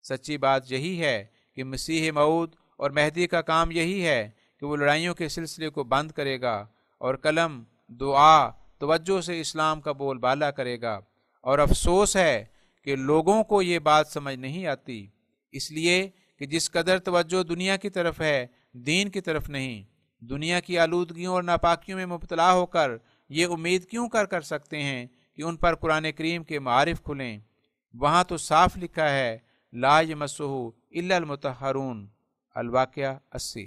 سچی بات یہی ہے کہ مسیح موعود اور مہدی کا کام یہی ہے کہ وہ لڑائیوں کے سلسلے کو بند کرے گا اور قلم، دعا، توجہ سے اسلام کا بول بالا کرے گا۔ اور افسوس ہے کہ لوگوں کو یہ بات سمجھ نہیں آتی، اس لیے کہ جس قدر توجہ دنیا کی طرف ہے، دین کی طرف نہیں۔ دنیا کی آلودگیوں اور ناپاکیوں میں مبتلا ہو کر یہ امید کیوں کر سکتے ہیں کہ ان پر قرآن کریم کے معارف کھلیں؟ وہاں تو صاف لکھا ہے لا یمسہ الا المطہرون، الواقعہ 80۔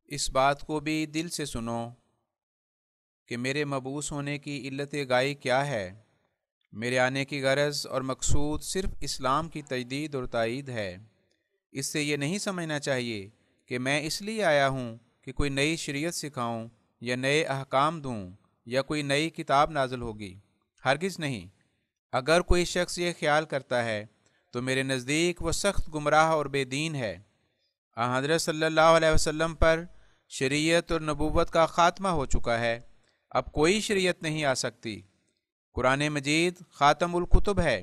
اس بات کو بھی دل سے سنو کہ میرے مبعوث ہونے کی علت گائی کیا ہے۔ میرے آنے کی غرض اور مقصود صرف اسلام کی تجدید اور تائید ہے۔ اس سے یہ نہیں سمجھنا چاہیے کہ میں اس لیے آیا ہوں کہ کوئی نئی شریعت سکھاؤں یا نئے احکام دوں یا کوئی نئی کتاب نازل ہوگی، ہرگز نہیں۔ اگر کوئی شخص یہ خیال کرتا ہے تو میرے نزدیک وہ سخت گمراہ اور بے دین ہے۔ حضرت صلی اللہ علیہ وسلم پر شریعت اور نبوت کا خاتمہ ہو چکا ہے، اب کوئی شریعت نہیں آ سکتی۔ قرآن مجید خاتم الکتب ہے،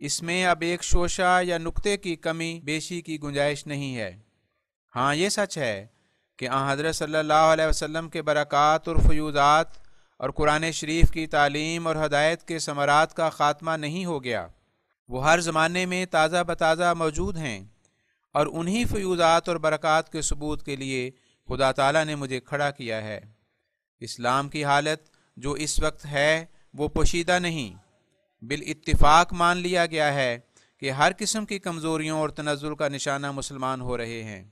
اس میں اب ایک شوشہ یا نقطے کی کمی بیشی کی گنجائش نہیں ہے۔ ہاں یہ سچ ہے کہ حضرت صلی اللہ علیہ وسلم کے برکات اور فیوضات اور قرآن شریف کی تعلیم اور ہدایت کے ثمرات کا خاتمہ نہیں ہو گیا، وہ ہر زمانے میں تازہ بتازہ موجود ہیں، اور انہی فیوضات اور برکات کے ثبوت کے لیے خدا تعالیٰ نے مجھے کھڑا کیا ہے۔ اسلام کی حالت جو اس وقت ہے وہ پوشیدہ نہیں، بالاتفاق مان لیا گیا ہے کہ ہر قسم کی کمزوریوں اور تنزل کا نشانہ مسلمان ہو رہے ہیں،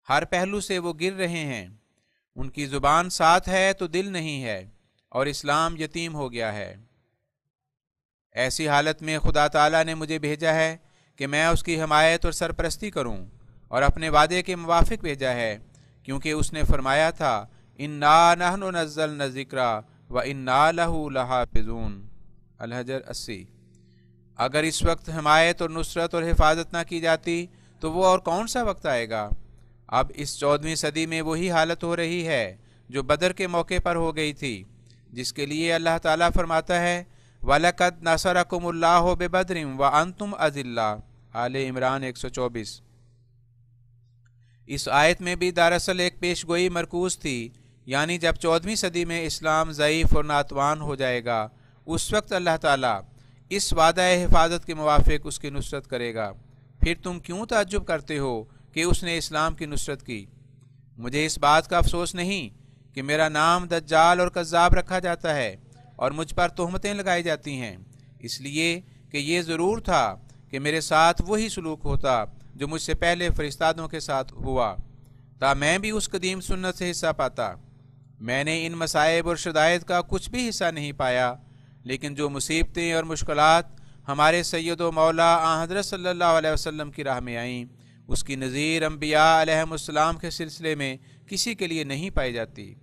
ہر پہلو سے وہ گر رہے ہیں۔ ان کی زبان ساتھ ہے تو دل نہیں ہے، اور اسلام یتیم ہو گیا ہے۔ ایسی حالت میں خدا تعالیٰ نے مجھے بھیجا ہے کہ میں اس کی حمایت اور سرپرستی کروں، اور اپنے وعدے کے موافق بھیجا ہے، کیونکہ اس نے فرمایا تھا اِنَّا نَحْنُ نَزَّلْنَا الذِّکْرَ وَإِنَّا لَهُ لَحَافِظُونَ، الحجر 80۔ اگر اس وقت حمایت اور نصرت اور حفاظت نہ کی جاتی تو وہ اور کون سا وقت آئے گا؟ اب اس 14ویں صدی میں وہی حالت ہو رہی ہے جو بدر کے موقع پر ہو گئی تھی، جس کے لیے اللہ تعالیٰ فرماتا ہے وَلَقَدْ نَصَرَكُمُ اللَّهُ بِبَدْرٍ وَأَنْتُمْ أَذِلَّةٌ، آل عمران 124۔ اس آیت میں بھی دراصل ایک پیش گوئی مرکوز تھی، یعنی جب 14ویں صدی میں اسلام ضعیف اور ناتوان ہو جائے گا، اس وقت اللہ تعالیٰ اس وعدہ حفاظت کے موافق اس کی نصرت کرے گا۔ پھر تم کیوں تعجب کرتے ہو کہ اس نے اسلام کی نصرت کی؟ مجھے اس بات کا افسوس نہیں کہ میرا نام دجال اور کذاب رکھا جاتا ہے اور مجھ پر تہمتیں لگائی جاتی ہیں، اس لیے کہ یہ ضرور تھا کہ میرے ساتھ وہی سلوک ہوتا جو مجھ سے پہلے فرستادوں کے ساتھ ہوا، تا میں بھی اس قدیم سنت سے حصہ پاتا۔ میں نے ان مصائب اور شدائد کا کچھ بھی حصہ نہیں پایا، لیکن جو مصیبتیں اور مشکلات ہمارے سید و مولا حضرت صلی اللہ علیہ وسلم کی راہ میں آئیں، اس کی نظیر انبیاء علیہم السلام کے سلسلے میں کسی کے لیے نہیں پائی جاتی۔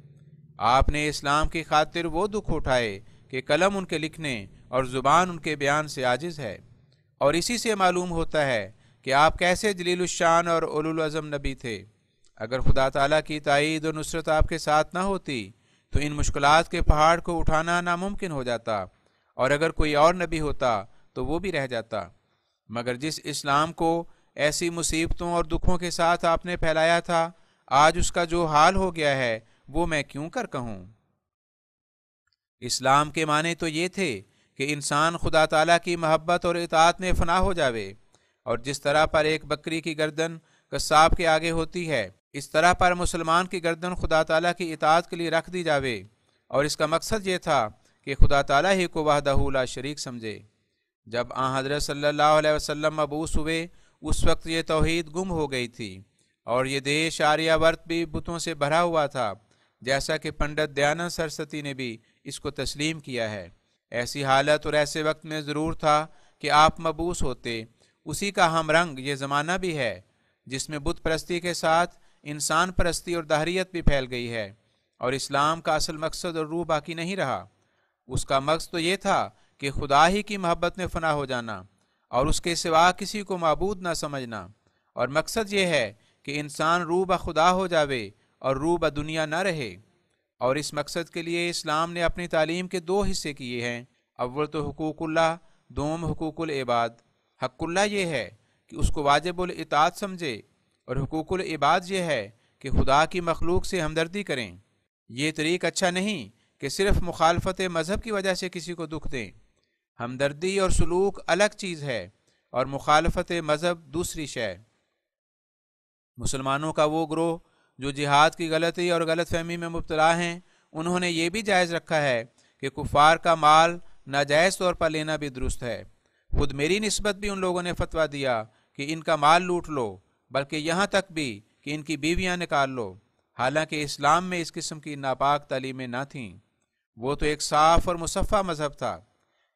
آپ نے اسلام کی خاطر وہ دکھ اٹھائے کہ قلم ان کے لکھنے اور زبان ان کے بیان سے عاجز ہے، اور اسی سے معلوم ہوتا ہے کہ آپ کیسے جلیل الشان اور اولو العزم نبی تھے۔ اگر خدا تعالیٰ کی تائید اور نصرت آپ کے ساتھ نہ ہوتی تو ان مشکلات کے پہاڑ کو اٹھانا ناممکن ہو جاتا، اور اگر کوئی اور نبی ہوتا تو وہ بھی رہ جاتا۔ مگر جس اسلام کو ایسی مصیبتوں اور دکھوں کے ساتھ آپ نے پھیلایا تھا، آج اس کا جو حال ہو گیا ہے وہ میں کیوں کر کہوں۔ اسلام کے معنی تو یہ تھے کہ انسان خدا تعالیٰ کی محبت اور اطاعت میں فنا ہو جاوے، اور جس طرح پر ایک بکری کی گردن قصاب کے آگے ہوتی ہے، اس طرح پر مسلمان کی گردن خدا تعالیٰ کی اطاعت کے لیے رکھ دی جاوے، اور اس کا مقصد یہ تھا کہ خدا تعالیٰ ہی کو وحدہ لا شریک سمجھے۔ جب حضرت صلی اللہ علیہ وسلم مبعوث ہوئے، اس وقت یہ توحید گم ہو گئی تھی، اور یہ دیش آریہ ورت بھی بتوں سے بھرا ہوا تھا، جیسا کہ پنڈت دیانند سرسوتی نے بھی اس کو تسلیم کیا ہے۔ ایسی حالت اور ایسے وقت میں ضرور تھا کہ آپ مبعوث ہوتے۔ اسی کا ہم رنگ یہ زمانہ بھی ہے جس میں بت پرستی کے ساتھ انسان پرستی اور دہریت بھی پھیل گئی ہے، اور اسلام کا اصل مقصد اور روح باقی نہیں رہا۔ اس کا مقصد تو یہ تھا کہ خدا ہی کی محبت میں فنا ہو جانا اور اس کے سوا کسی کو معبود نہ سمجھنا، اور مقصد یہ ہے کہ انسان روح بخدا ہو جاوے اور روح بدنیا نہ رہے۔ اور اس مقصد کے لیے اسلام نے اپنی تعلیم کے دو حصے کیے ہیں۔ اول تو حقوق اللہ، دوم حقوق العباد۔ حق اللہ یہ ہے کہ اس کو واجب الاطاعت سمجھے، اور حقوق العباد یہ ہے کہ خدا کی مخلوق سے ہمدردی کریں۔ یہ طریق اچھا نہیں کہ صرف مخالفت مذہب کی وجہ سے کسی کو دکھ دیں۔ ہمدردی اور سلوک الگ چیز ہے اور مخالفت مذہب دوسری شے۔ مسلمانوں کا وہ گروہ جو جہاد کی غلطی اور غلط فہمی میں مبتلا ہیں، انہوں نے یہ بھی جائز رکھا ہے کہ کفار کا مال ناجائز طور پر لینا بھی درست ہے۔ خود میری نسبت بھی ان لوگوں نے فتویٰ دیا کہ ان کا مال لوٹ لو، بلکہ یہاں تک بھی کہ ان کی بیویاں نکال لو، حالانکہ اسلام میں اس قسم کی ناپاک تعلیمیں نہ تھیں۔ وہ تو ایک صاف اور مصفہ مذہب تھا۔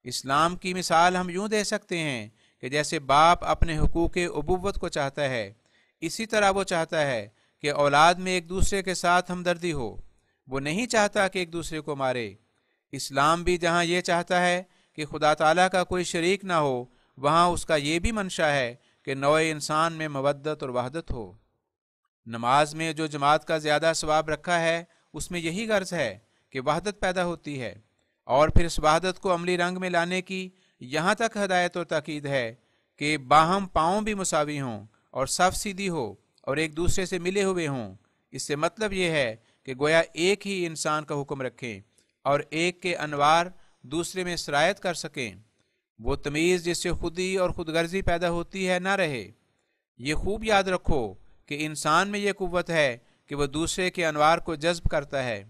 اسلام کی مثال ہم یوں دے سکتے ہیں کہ جیسے باپ اپنے حقوق ابوت کو چاہتا ہے، اسی طرح وہ چاہتا ہے کہ اولاد میں ایک دوسرے کے ساتھ ہمدردی ہو۔ وہ نہیں چاہتا کہ ایک دوسرے کو مارے۔ اسلام بھی جہاں یہ چاہتا ہے کہ خدا تعالیٰ کا کوئی شریک نہ ہو، وہاں اس کا یہ بھی منشا ہے کہ نوع انسان میں مودت اور وحدت ہو۔ نماز میں جو جماعت کا زیادہ ثواب رکھا ہے، اس میں یہی غرض ہے کہ وحدت پیدا ہوتی ہے، اور پھر اس وحدت کو عملی رنگ میں لانے کی یہاں تک ہدایت و تاکید ہے کہ باہم پاؤں بھی مساوی ہوں اور صف سیدھی ہو اور ایک دوسرے سے ملے ہوئے ہوں۔ اس سے مطلب یہ ہے کہ گویا ایک ہی انسان کا حکم رکھیں اور ایک کے انوار دوسرے میں سرایت کر سکیں۔ وہ تمیز جس سے خودی اور خود غرضی پیدا ہوتی ہے نہ رہے۔ یہ خوب یاد رکھو کہ انسان میں یہ قوت ہے کہ وہ دوسرے کے انوار کو جذب کرتا ہے۔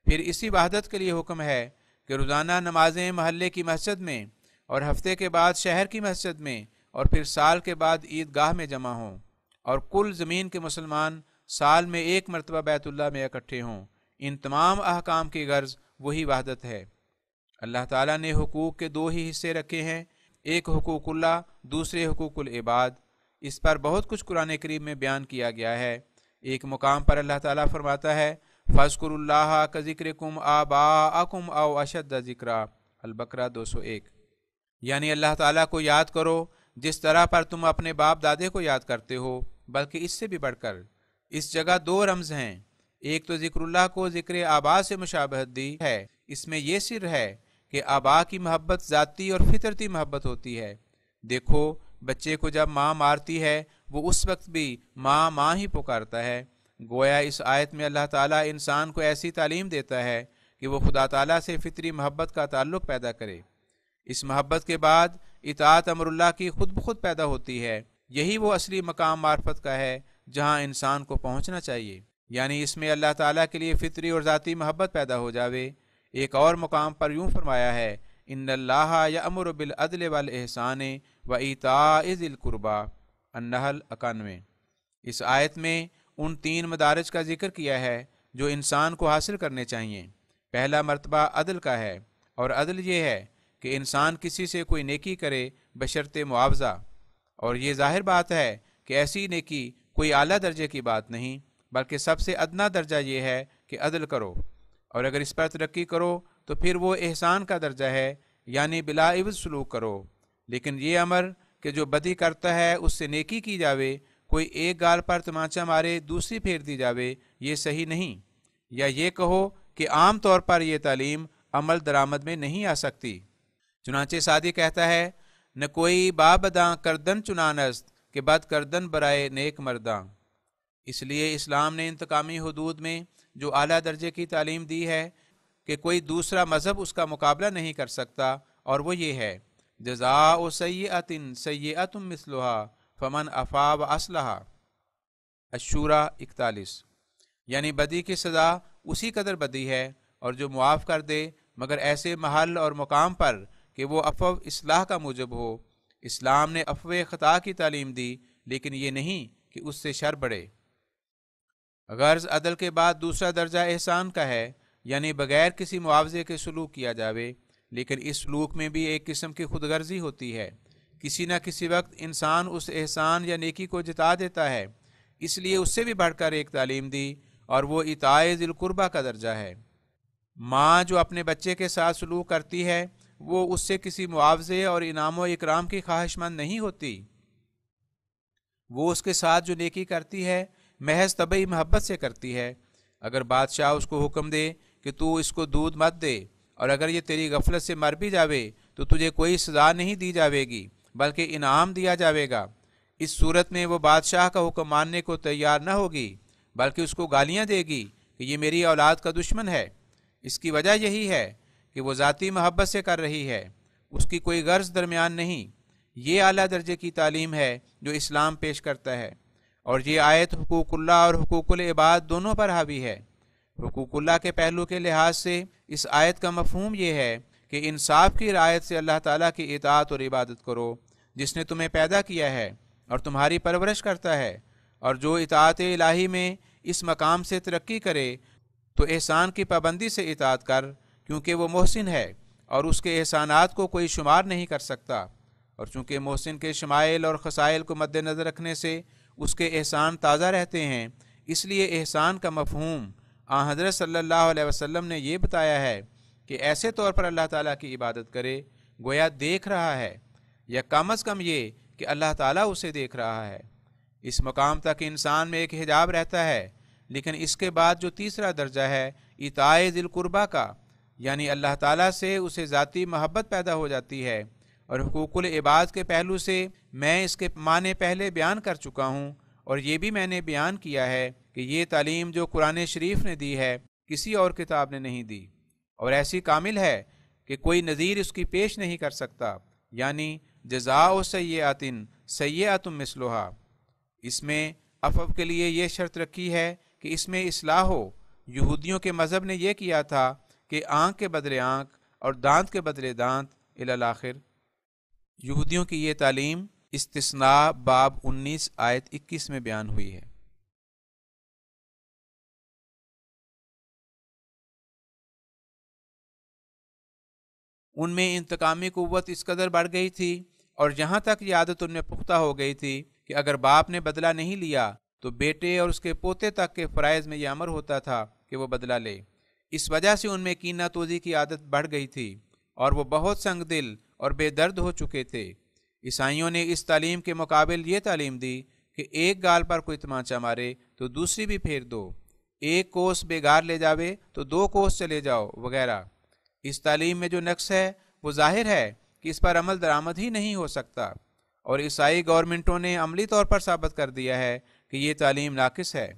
پھر اسی وحدت کے لیے حکم ہے کہ روزانہ نمازیں محلے کی مسجد میں، اور ہفتے کے بعد شہر کی مسجد میں، اور پھر سال کے بعد عید گاہ میں جمع ہوں، اور کل زمین کے مسلمان سال میں ایک مرتبہ بیت اللہ میں اکٹھے ہوں۔ ان تمام احکام کی غرض وہی وحدت ہے۔ اللہ تعالیٰ نے حقوق کے دو ہی حصے رکھے ہیں، ایک حقوق اللہ، دوسرے حقوق العباد۔ اس پر بہت کچھ قرآن کریم میں بیان کیا گیا ہے۔ ایک مقام پر اللہ تعالیٰ فرماتا ہے فَاذْكُرُوا اللَّهَ كَذِكْرِكُمْ آبَاءَكُمْ أَوْ أَشَدَّ ذِكْرًا، البقرہ 201۔ یعنی اللہ تعالیٰ کو یاد کرو جس طرح پر تم اپنے باپ دادے کو یاد کرتے ہو، بلکہ اس سے بھی بڑھ کر۔ اس جگہ دو رمز ہیں، ایک تو ذکر اللہ کو ذکر آبا سے مشابہت دی ہے۔ اس میں یہ سر ہے کہ آبا کی محبت ذاتی اور فطرتی محبت ہوتی ہے۔ دیکھو بچے کو جب ماں مارتی ہے، وہ اس وقت بھی ماں ماں ہی پکارتا ہے۔ گویا اس آیت میں اللہ تعالیٰ انسان کو ایسی تعلیم دیتا ہے کہ وہ خدا تعالیٰ سے فطری محبت کا تعلق پیدا کرے۔ اس محبت کے بعد اطاعت امر اللہ کی خود بخود پیدا ہوتی ہے۔ یہی وہ اصلی مقام معرفت کا ہے جہاں انسان کو پہنچنا چاہیے، یعنی اس میں اللہ تعالیٰ کے لیے فطری اور ذاتی محبت پیدا ہو جاوے۔ ایک اور مقام پر یوں فرمایا ہے ان اللہ یأمر بالعدل والاحسان وایتاء ذی القربی، النحل 91۔ اس آیت میں ان تین مدارج کا ذکر کیا ہے جو انسان کو حاصل کرنے چاہیے۔ پہلا مرتبہ عدل کا ہے، اور عدل یہ ہے کہ انسان کسی سے کوئی نیکی کرے بشرط معاوضہ، اور یہ ظاہر بات ہے کہ ایسی نیکی کوئی اعلیٰ درجے کی بات نہیں، بلکہ سب سے ادنا درجہ یہ ہے کہ عدل کرو، اور اگر اس پر ترقی کرو تو پھر وہ احسان کا درجہ ہے، یعنی بلا عوض سلوک کرو۔ لیکن یہ امر کہ جو بدی کرتا ہے اس سے نیکی کی جاوے، کوئی ایک گال پر تمانچہ مارے دوسری پھیر دی جاوے، یہ صحیح نہیں۔ یا یہ کہو کہ عام طور پر یہ تعلیم عمل درآمد میں نہیں آ سکتی۔ چنانچہ سعدی کہتا ہے نہ کوئی بابداں کردن چنانست کہ بد کردن برائے نیک مرداں۔ اس لیے اسلام نے انتقامی حدود میں جو اعلیٰ درجے کی تعلیم دی ہے کہ کوئی دوسرا مذہب اس کا مقابلہ نہیں کر سکتا، اور وہ یہ ہے جزاء سیئۃ سیئۃ مثلھا فمن عفا واصلح، الشورى 41۔ یعنی بدی کی سزا اسی قدر بدی ہے، اور جو معاف کر دے مگر ایسے محل اور مقام پر کہ وہ عفو اصلاح کا موجب ہو۔ اسلام نے عفو خطا کی تعلیم دی، لیکن یہ نہیں کہ اس سے شر بڑھے۔ غرض عدل کے بعد دوسرا درجہ احسان کا ہے، یعنی بغیر کسی معاوضے کے سلوک کیا جاوے، لیکن اس سلوک میں بھی ایک قسم کی خود غرضی ہوتی ہے۔ کسی نہ کسی وقت انسان اس احسان یا نیکی کو جتا دیتا ہے، اس لیے اس سے بھی بڑھ کر ایک تعلیم دی، اور وہ اطاع ذی القربی کا درجہ ہے۔ ماں جو اپنے بچے کے ساتھ سلوک کرتی ہے، وہ اس سے کسی معاوضے اور انعام و اکرام کی خواہش مند نہیں ہوتی۔ وہ اس کے ساتھ جو نیکی کرتی ہے محض طبعی محبت سے کرتی ہے۔ اگر بادشاہ اس کو حکم دے کہ کہ تو اس کو دودھ مت دے، اور اگر یہ تیری غفلت سے مر بھی جاوے تو تجھے کوئی سزا نہیں دی جاوے گی بلکہ انعام دیا جاوے گا۔ اس صورت میں وہ بادشاہ کا حکم ماننے کو تیار نہ ہوگی بلکہ اس کو گالیاں دے گی کہ یہ میری اولاد کا دشمن ہے۔ اس کی وجہ یہی ہے کہ وہ ذاتی محبت سے کر رہی ہے، اس کی کوئی غرض درمیان نہیں۔ یہ اعلیٰ درجے کی تعلیم ہے جو اسلام پیش کرتا ہے، اور یہ آیت حقوق اللہ اور حقوق العباد دونوں پر حاوی ہے۔ حقوق اللہ کے پہلو کے لحاظ سے اس آیت کا مفہوم یہ ہے کہ انصاف کی رعایت سے اللہ تعالیٰ کی اطاعت اور عبادت کرو، جس نے تمہیں پیدا کیا ہے اور تمہاری پرورش کرتا ہے، اور جو اطاعت الہی میں اس مقام سے ترقی کرے تو احسان کی پابندی سے اطاعت کر، کیونکہ وہ محسن ہے اور اس کے احسانات کو کوئی شمار نہیں کر سکتا، اور چونکہ محسن کے شمائل اور خصائل کو مد نظر رکھنے سے اس کے احسان تازہ رہتے ہیں، اس لیے احسان کا مفہوم حضرت صلی اللہ علیہ وسلم نے یہ بتایا ہے کہ ایسے طور پر اللہ تعالیٰ کی عبادت کرے گویا دیکھ رہا ہے، یا کم از کم یہ کہ اللہ تعالیٰ اسے دیکھ رہا ہے۔ اس مقام تک انسان میں ایک حجاب رہتا ہے، لیکن اس کے بعد جو تیسرا درجہ ہے اطاعت ذی القربیٰ کا، یعنی اللہ تعالیٰ سے اسے ذاتی محبت پیدا ہو جاتی ہے، اور حقوق العباد کے پہلو سے میں اس کے معنی پہلے بیان کر چکا ہوں، اور یہ بھی میں نے بیان کیا ہے کہ یہ تعلیم جو قرآن شریف نے دی ہے کسی اور کتاب نے نہیں دی، اور ایسی کامل ہے کہ کوئی نظیر اس کی پیش نہیں کر سکتا، یعنی جزاء سیئۃ سیئۃ مثلھا۔ اس میں عفو کے لیے یہ شرط رکھی ہے کہ اس میں اصلاح ہو۔ یہودیوں کے مذہب نے یہ کیا تھا کہ آنکھ کے بدلے آنکھ اور دانت کے بدلے دانت الی الآخر۔ یہودیوں کی یہ تعلیم استثناء باب 19 آیت 21 میں بیان ہوئی ہے۔ ان میں انتقامی قوت اس قدر بڑھ گئی تھی، اور یہاں تک یہ عادت ان میں پختہ ہو گئی تھی کہ اگر باپ نے بدلہ نہیں لیا تو بیٹے اور اس کے پوتے تک کے فرائض میں یہ امر ہوتا تھا کہ وہ بدلہ لے۔ اس وجہ سے ان میں کینہ توزی کی عادت بڑھ گئی تھی، اور وہ بہت سنگ دل اور بے درد ہو چکے تھے۔ عیسائیوں نے اس تعلیم کے مقابل یہ تعلیم دی کہ ایک گال پر کوئی تمانچہ مارے تو دوسری بھی پھیر دو، ایک کوس بےگار لے جاوے تو 2 کوس چلے جاؤ، وغیرہ۔ اس تعلیم میں جو نقص ہے وہ ظاہر ہے کہ اس پر عمل درآمد ہی نہیں ہو سکتا، اور عیسائی گورنمنٹوں نے عملی طور پر ثابت کر دیا ہے کہ یہ تعلیم ناقص ہے۔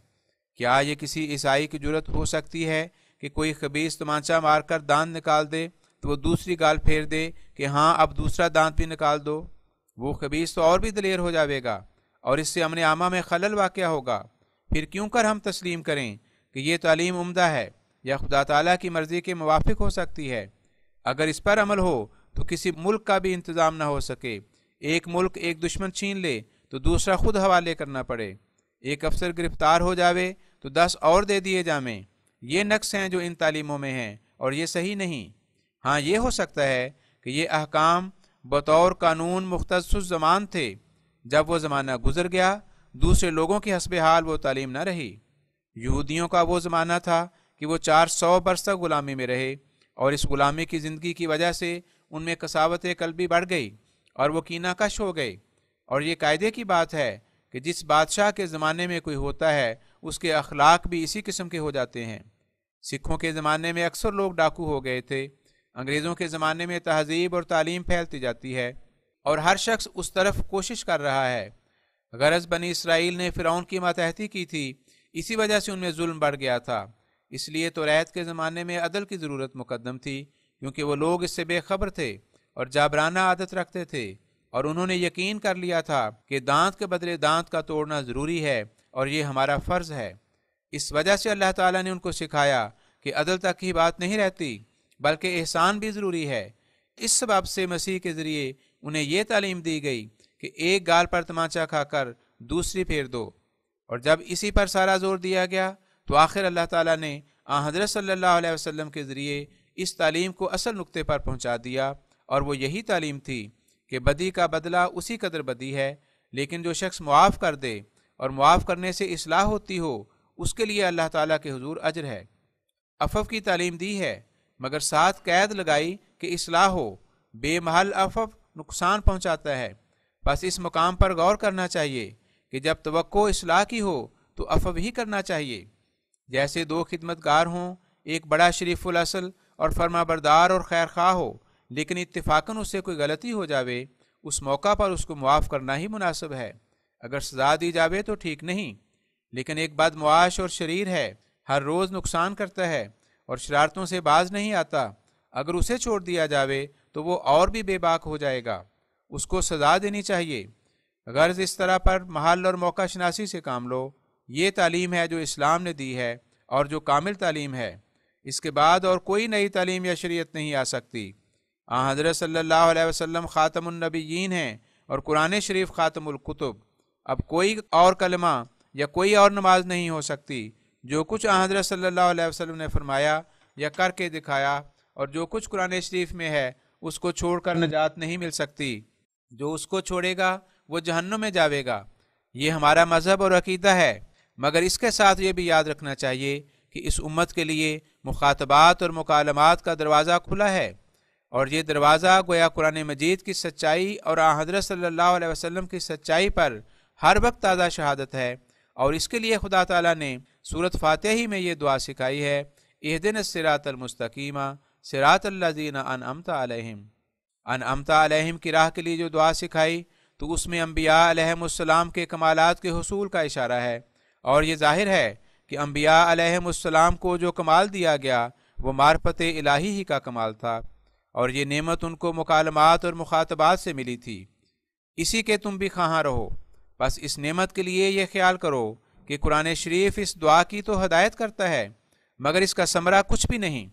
کیا یہ کسی عیسائی کی جرت ہو سکتی ہے کہ کوئی خبیث تمانچہ مار کر دانت نکال دے تو وہ دوسری گال پھیر دے کہ ہاں اب دوسرا دانت بھی نکال دو؟ وہ خبیث تو اور بھی دلیر ہو جاوے گا، اور اس سے امن عامہ میں خلل واقع ہوگا۔ پھر کیوں کر ہم تسلیم کریں کہ یہ تعلیم عمدہ ہے یا خدا تعالیٰ کی مرضی کے موافق ہو سکتی ہے؟ اگر اس پر عمل ہو تو کسی ملک کا بھی انتظام نہ ہو سکے، ایک ملک ایک دشمن چھین لے تو دوسرا خود حوالے کرنا پڑے، ایک افسر گرفتار ہو جاوے تو 10 اور دے دیے جامیں۔ یہ نقص ہیں جو ان تعلیموں میں ہیں، اور یہ صحیح نہیں۔ ہاں یہ ہو سکتا ہے کہ یہ احکام بطور قانون مختص الزمان تھے، جب وہ زمانہ گزر گیا دوسرے لوگوں کی حسب حال وہ تعلیم نہ رہی۔ یہودیوں کا وہ زمانہ تھا کہ وہ 400 برس تک غلامی میں رہے، اور اس غلامی کی زندگی کی وجہ سے ان میں قساوت قلبی بڑھ گئی اور وہ کینہ کش ہو گئے۔ اور یہ قاعدے کی بات ہے کہ جس بادشاہ کے زمانے میں کوئی ہوتا ہے اس کے اخلاق بھی اسی قسم کے ہو جاتے ہیں۔ سکھوں کے زمانے میں اکثر لوگ ڈاکو ہو گئے تھے، انگریزوں کے زمانے میں تہذیب اور تعلیم پھیلتی جاتی ہے اور ہر شخص اس طرف کوشش کر رہا ہے۔ غرض بنی اسرائیل نے فرعون کی ماتحتی کی تھی، اسی وجہ سے ان میں ظلم بڑھ گیا تھا۔ اس لیے توریت کے زمانے میں عدل کی ضرورت مقدم تھی، کیونکہ وہ لوگ اس سے بے خبر تھے اور جابرانہ عادت رکھتے تھے، اور انہوں نے یقین کر لیا تھا کہ دانت کے بدلے دانت کا توڑنا ضروری ہے اور یہ ہمارا فرض ہے۔ اس وجہ سے اللہ تعالیٰ نے ان کو سکھایا کہ عدل تک ہی بات نہیں رہتی بلکہ احسان بھی ضروری ہے۔ اس سبب سے مسیح کے ذریعے انہیں یہ تعلیم دی گئی کہ ایک گال پر تمانچہ کھا کر دوسری پھیر دو، اور جب اسی پر سارا زور دیا گیا تو آخر اللہ تعالیٰ نے حضرت صلی اللہ علیہ وسلم کے ذریعے اس تعلیم کو اصل نقطے پر پہنچا دیا، اور وہ یہی تعلیم تھی کہ بدی کا بدلہ اسی قدر بدی ہے، لیکن جو شخص معاف کر دے اور معاف کرنے سے اصلاح ہوتی ہو اس کے لیے اللہ تعالیٰ کے حضور اجر ہے۔ عفو کی تعلیم دی ہے، مگر ساتھ قید لگائی کہ اصلاح ہو۔ بے محل عفو نقصان پہنچاتا ہے۔ بس اس مقام پر غور کرنا چاہیے کہ جب توقع اصلاح کی ہو تو عفو ہی کرنا چاہیے۔ جیسے 2 خدمتگار ہوں، ایک بڑا شریف الاصل اور فرما بردار اور خیر خواہ ہو، لیکن اتفاقاً اس سے کوئی غلطی ہو جاوے، اس موقع پر اس کو معاف کرنا ہی مناسب ہے۔ اگر سزا دی جاوے تو ٹھیک نہیں، لیکن ایک بد معاش اور شریر ہے، ہر روز نقصان کرتا ہے اور شرارتوں سے باز نہیں آتا، اگر اسے چھوڑ دیا جاوے تو وہ اور بھی بے باک ہو جائے گا، اس کو سزا دینی چاہیے۔ غرض اس طرح پر محل اور موقع شناسی سے کام لو۔ یہ تعلیم ہے جو اسلام نے دی ہے اور جو کامل تعلیم ہے۔ اس کے بعد اور کوئی نئی تعلیم یا شریعت نہیں آ سکتی۔ حضرت صلی اللہ علیہ وسلم خاتم النبیین ہیں اور قرآن شریف خاتم الکتب۔ اب کوئی اور کلمہ یا کوئی اور نماز نہیں ہو سکتی۔ جو کچھ حضرت صلی اللہ علیہ وسلم نے فرمایا یا کر کے دکھایا اور جو کچھ قرآن شریف میں ہے اس کو چھوڑ کر نجات نہیں مل سکتی۔ جو اس کو چھوڑے گا وہ جہنم میں جاوے گا۔ یہ ہمارا مذہب اور عقیدہ ہے، مگر اس کے ساتھ یہ بھی یاد رکھنا چاہیے کہ اس امت کے لیے مخاطبات اور مکالمات کا دروازہ کھلا ہے، اور یہ دروازہ گویا قرآن مجید کی سچائی اور حضرت صلی اللہ علیہ وسلم کی سچائی پر ہر وقت تازہ شہادت ہے۔ اور اس کے لیے خدا تعالیٰ نے سورۃ فاتحہ ہی میں یہ دعا سکھائی ہے، اہدنا الصراط المستقیم صراط الذین انعمت علیہم۔ انعمت علیہم کی راہ کے لیے جو دعا سکھائی تو اس میں انبیاء علیہم السلام کے کمالات کے حصول کا اشارہ ہے، اور یہ ظاہر ہے کہ انبیاء علیہم السلام کو جو کمال دیا گیا وہ معرفت الہی ہی کا کمال تھا، اور یہ نعمت ان کو مکالمات اور مخاطبات سے ملی تھی۔ اسی کے تم بھی خواہاں رہو۔ بس اس نعمت کے لیے یہ خیال کرو کہ قرآن شریف اس دعا کی تو ہدایت کرتا ہے، مگر اس کا ثمرہ کچھ بھی نہیں،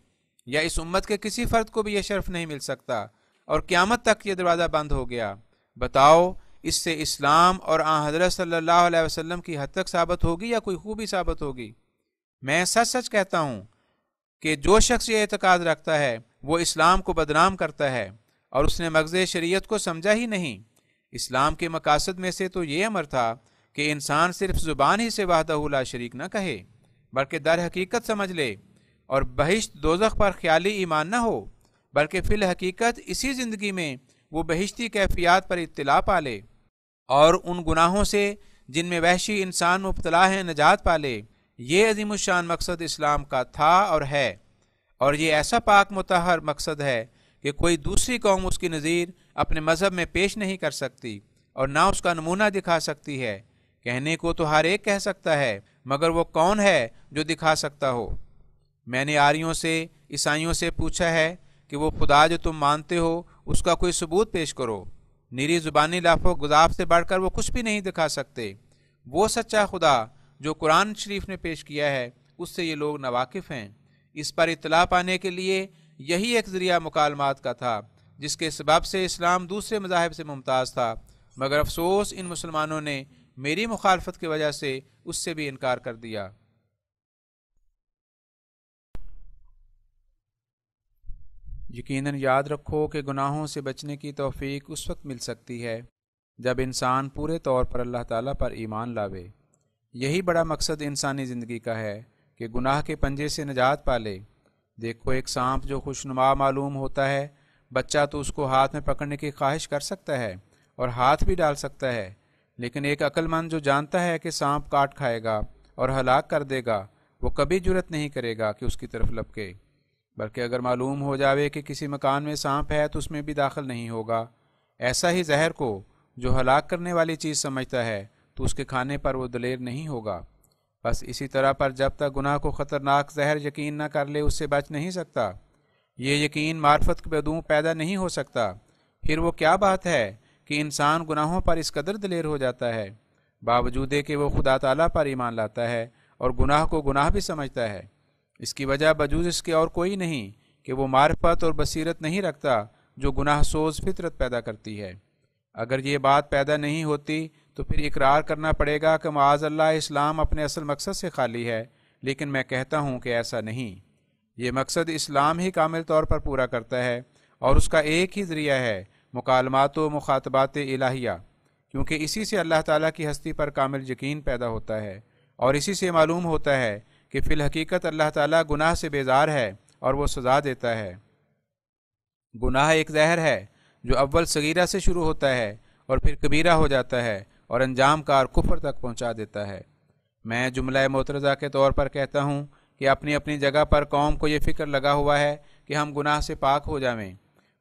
یا اس امت کے کسی فرد کو بھی یہ شرف نہیں مل سکتا، اور قیامت تک یہ دروازہ بند ہو گیا۔ بتاؤ اس سے اسلام اور حضرت صلی اللہ علیہ وسلم کی حد تک ثابت ہوگی یا کوئی خوبی ثابت ہوگی؟ میں سچ سچ کہتا ہوں کہ جو شخص یہ اعتقاد رکھتا ہے وہ اسلام کو بدنام کرتا ہے، اور اس نے مغز شریعت کو سمجھا ہی نہیں۔ اسلام کے مقاصد میں سے تو یہ امر تھا کہ انسان صرف زبان ہی سے وحدہ لا شریک نہ کہے، بلکہ در حقیقت سمجھ لے، اور بہشت دوزخ پر خیالی ایمان نہ ہو، بلکہ فی الحقیقت اسی زندگی میں وہ بہشتی کیفیات پر اطلاع پالے، اور ان گناہوں سے جن میں وحشی انسان مبتلا ہے نجات پالے۔ یہ عظیم الشان مقصد اسلام کا تھا اور ہے، اور یہ ایسا پاک مطہر مقصد ہے کہ کوئی دوسری قوم اس کی نظیر اپنے مذہب میں پیش نہیں کر سکتی، اور نہ اس کا نمونہ دکھا سکتی ہے۔ کہنے کو تو ہر ایک کہہ سکتا ہے، مگر وہ کون ہے جو دکھا سکتا ہو؟ میں نے آریوں سے، عیسائیوں سے پوچھا ہے کہ وہ خدا جو تم مانتے ہو اس کا کوئی ثبوت پیش کرو۔ نیری زبانی لاف و گزاف سے بڑھ کر وہ کچھ بھی نہیں دکھا سکتے۔ وہ سچا خدا جو قرآن شریف نے پیش کیا ہے اس سے یہ لوگ ناواقف ہیں۔ اس پر اطلاع پانے کے لیے یہی ایک ذریعہ مکالمات کا تھا، جس کے سبب سے اسلام دوسرے مذاہب سے ممتاز تھا، مگر افسوس ان مسلمانوں نے میری مخالفت کی وجہ سے اس سے بھی انکار کر دیا۔ یقیناً یاد رکھو کہ گناہوں سے بچنے کی توفیق اس وقت مل سکتی ہے جب انسان پورے طور پر اللہ تعالیٰ پر ایمان لاوے۔ یہی بڑا مقصد انسانی زندگی کا ہے کہ گناہ کے پنجے سے نجات پالے۔ دیکھو ایک سانپ جو خوشنما معلوم ہوتا ہے، بچہ تو اس کو ہاتھ میں پکڑنے کی خواہش کر سکتا ہے اور ہاتھ بھی ڈال سکتا ہے، لیکن ایک عقل مند جو جانتا ہے کہ سانپ کاٹ کھائے گا اور ہلاک کر دے گا، وہ کبھی جرت نہیں کرے گا کہ اس کی طرف لپکے، بلکہ اگر معلوم ہو جاوے کہ کسی مکان میں سانپ ہے تو اس میں بھی داخل نہیں ہوگا۔ ایسا ہی زہر کو جو ہلاک کرنے والی چیز سمجھتا ہے تو اس کے کھانے پر وہ دلیر نہیں ہوگا۔ بس اسی طرح پر جب تک گناہ کو خطرناک زہر یقین نہ کر لے اس سے بچ نہیں سکتا۔ یہ یقین معرفت کے بدوں پیدا نہیں ہو سکتا۔ پھر وہ کیا بات ہے کہ انسان گناہوں پر اس قدر دلیر ہو جاتا ہے، باوجود کہ وہ خدا تعالیٰ پر ایمان لاتا ہے اور گناہ کو گناہ بھی سمجھتا ہے۔ اس کی وجہ بجوز اس کے اور کوئی نہیں کہ وہ معرفت اور بصیرت نہیں رکھتا جو گناہ سوز فطرت پیدا کرتی ہے۔ اگر یہ بات پیدا نہیں ہوتی تو پھر اقرار کرنا پڑے گا کہ معاذ اللہ اسلام اپنے اصل مقصد سے خالی ہے، لیکن میں کہتا ہوں کہ ایسا نہیں۔ یہ مقصد اسلام ہی کامل طور پر پورا کرتا ہے، اور اس کا ایک ہی ذریعہ ہے مکالمات و مخاطبات الہیہ، کیونکہ اسی سے اللہ تعالیٰ کی ہستی پر کامل یقین پیدا ہوتا ہے، اور اسی سے معلوم ہوتا ہے کہ فی الحقیقت اللہ تعالیٰ گناہ سے بیزار ہے اور وہ سزا دیتا ہے۔ گناہ ایک زہر ہے جو اول صغیرہ سے شروع ہوتا ہے اور پھر کبیرہ ہو جاتا ہے اور انجام کار کفر تک پہنچا دیتا ہے۔ میں جملہ معترضہ کے طور پر کہتا ہوں کہ اپنی اپنی جگہ پر قوم کو یہ فکر لگا ہوا ہے کہ ہم گناہ سے پاک ہو جائیں۔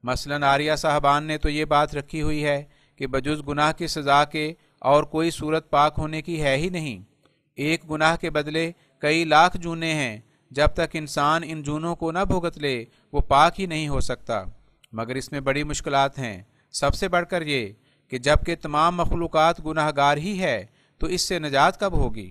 مثلاً عاریہ صاحبان نے تو یہ بات رکھی ہوئی ہے کہ بجز گناہ کی سزا کے اور کوئی صورت پاک ہونے کی ہے ہی نہیں۔ ایک گناہ کے بدلے کئی لاکھ جونیں ہیں، جب تک انسان ان جونوں کو نہ بھگت لے وہ پاک ہی نہیں ہو سکتا۔ مگر اس میں بڑی مشکلات ہیں، سب سے بڑھ کر یہ کہ جب کہ تمام مخلوقات گناہ گار ہی ہے تو اس سے نجات کب ہوگی؟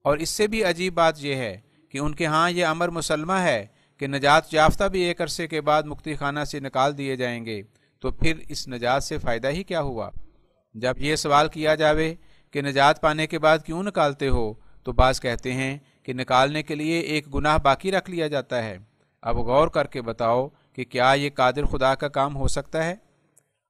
اور اس سے بھی عجیب بات یہ ہے کہ ان کے ہاں یہ امر مسلمہ ہے کہ نجات یافتہ بھی ایک عرصے کے بعد مکتی خانہ سے نکال دیے جائیں گے، تو پھر اس نجات سے فائدہ ہی کیا ہوا؟ جب یہ سوال کیا جاوے کہ نجات پانے کے بعد کیوں نکالتے ہو، تو بعض کہتے ہیں کہ نکالنے کے لیے ایک گناہ باقی رکھ لیا جاتا ہے۔ اب غور کر کے بتاؤ کہ کیا یہ قادر خدا کا کام ہو سکتا ہے؟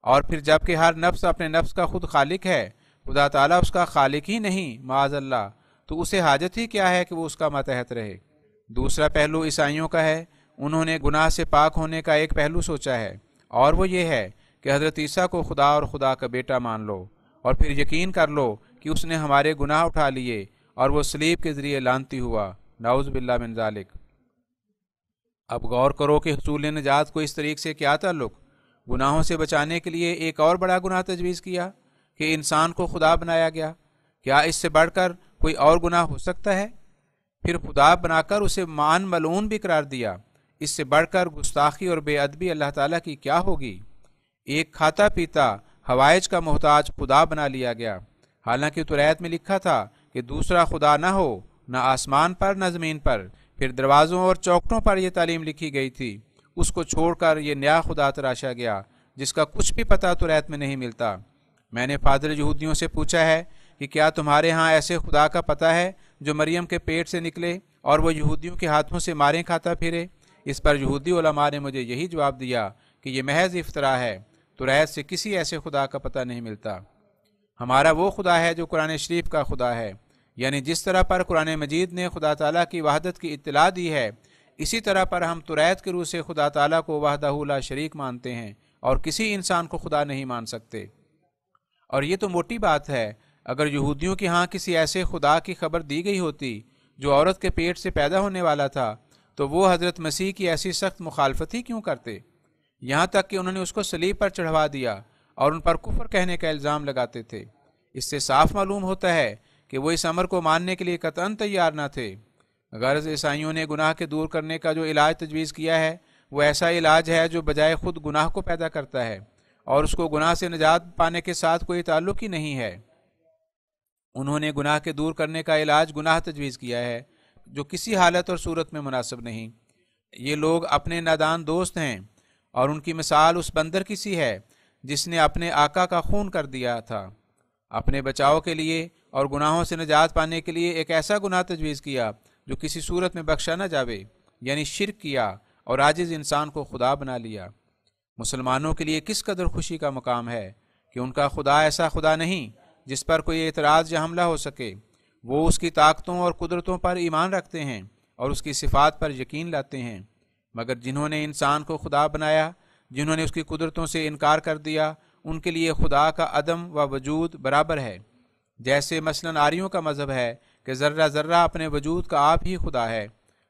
اور پھر جب کہ ہر نفس اپنے نفس کا خود خالق ہے، خدا تعالیٰ اس کا خالق ہی نہیں معاذ اللہ، تو اسے حاجت ہی کیا ہے کہ وہ اس کا ماتحت رہے؟ دوسرا پہلو عیسائیوں کا ہے، انہوں نے گناہ سے پاک ہونے کا ایک پہلو سوچا ہے، اور وہ یہ ہے کہ حضرت عیسیٰ کو خدا اور خدا کا بیٹا مان لو، اور پھر یقین کر لو کہ اس نے ہمارے گناہ اٹھا لیے اور وہ صلیب کے ذریعے لعنتی ہوا، نعوذ باللہ من ذالک۔ اب غور کرو کہ حصول نجات کو اس طریق سے کیا تعلق؟ گناہوں سے بچانے کے لیے ایک اور بڑا گناہ تجویز کیا کہ انسان کو خدا بنایا گیا۔ کیا اس سے بڑھ کر کوئی اور گناہ ہو سکتا ہے؟ پھر خدا بنا کر اسے مان ملعون بھی قرار دیا۔ اس سے بڑھ کر گستاخی اور بے ادبی اللہ تعالیٰ کی کیا ہوگی؟ ایک کھاتا پیتا حوائج کا محتاج خدا بنا لیا گیا، حالانکہ توریت میں لکھا تھا کہ دوسرا خدا نہ ہو، نہ آسمان پر نہ زمین پر۔ پھر دروازوں اور چوکٹوں پر یہ تعلیم لکھی گئی تھی، اس کو چھوڑ کر یہ نیا خدا تراشا گیا جس کا کچھ بھی پتہ توریت میں نہیں ملتا۔ میں نے فاضل یہودیوں سے پوچھا ہے کہ کیا تمہارے ہاں ایسے خدا کا پتہ ہے جو مریم کے پیٹ سے نکلے اور وہ یہودیوں کے ہاتھوں سے ماریں کھاتا پھرے؟ اس پر یہودی علماء نے مجھے یہی جواب دیا کہ یہ محض افتراء ہے، توریت سے کسی ایسے خدا کا پتہ نہیں ملتا۔ ہمارا وہ خدا ہے جو قرآن شریف کا خدا ہے، یعنی جس طرح پر قرآن مجید نے خدا تعالیٰ کی وحدت کی اطلاع دی ہے، اسی طرح پر ہم توریت کے روح سے خدا تعالیٰ کو وحدہ لا شریک مانتے ہیں اور کسی انسان کو خدا نہیں مان سکتے۔ اور یہ تو موٹی بات ہے، اگر یہودیوں کے ہاں کسی ایسے خدا کی خبر دی گئی ہوتی جو عورت کے پیٹ سے پیدا ہونے والا تھا، تو وہ حضرت مسیح کی ایسی سخت مخالفت ہی کیوں کرتے؟ یہاں تک کہ انہوں نے اس کو صلیب پر چڑھوا دیا اور ان پر کفر کہنے کا الزام لگاتے تھے۔ اس سے صاف معلوم ہوتا ہے کہ وہ اس امر کو ماننے کے لیے قطعاً تیار نہ تھے۔ غرض عیسائیوں نے گناہ کے دور کرنے کا جو علاج تجویز کیا ہے وہ ایسا علاج ہے جو بجائے خود گناہ کو پیدا کرتا ہے، اور اس کو گناہ سے نجات پانے کے ساتھ کوئی تعلق ہی نہیں ہے۔ انہوں نے گناہ کے دور کرنے کا علاج گناہ تجویز کیا ہے جو کسی حالت اور صورت میں مناسب نہیں۔ یہ لوگ اپنے نادان دوست ہیں، اور ان کی مثال اس بندر کی سی ہے جس نے اپنے آقا کا خون کر دیا تھا۔ اپنے بچاؤ کے لیے اور گناہوں سے نجات پانے کے لیے ایک ایسا گناہ تجویز کیا جو کسی صورت میں بخشا نہ جاوے، یعنی شرک کیا اور عاجز انسان کو خدا بنا لیا۔ مسلمانوں کے لیے کس قدر خوشی کا مقام ہے کہ ان کا خدا ایسا خدا نہیں جس پر کوئی اعتراض یا حملہ ہو سکے۔ وہ اس کی طاقتوں اور قدرتوں پر ایمان رکھتے ہیں اور اس کی صفات پر یقین لاتے ہیں، مگر جنہوں نے انسان کو خدا بنایا، جنہوں نے اس کی قدرتوں سے انکار کر دیا، ان کے لیے خدا کا عدم و وجود برابر ہے۔ جیسے مثلاً آریوں کا مذہب ہے کہ ذرہ ذرہ اپنے وجود کا آپ ہی خدا ہے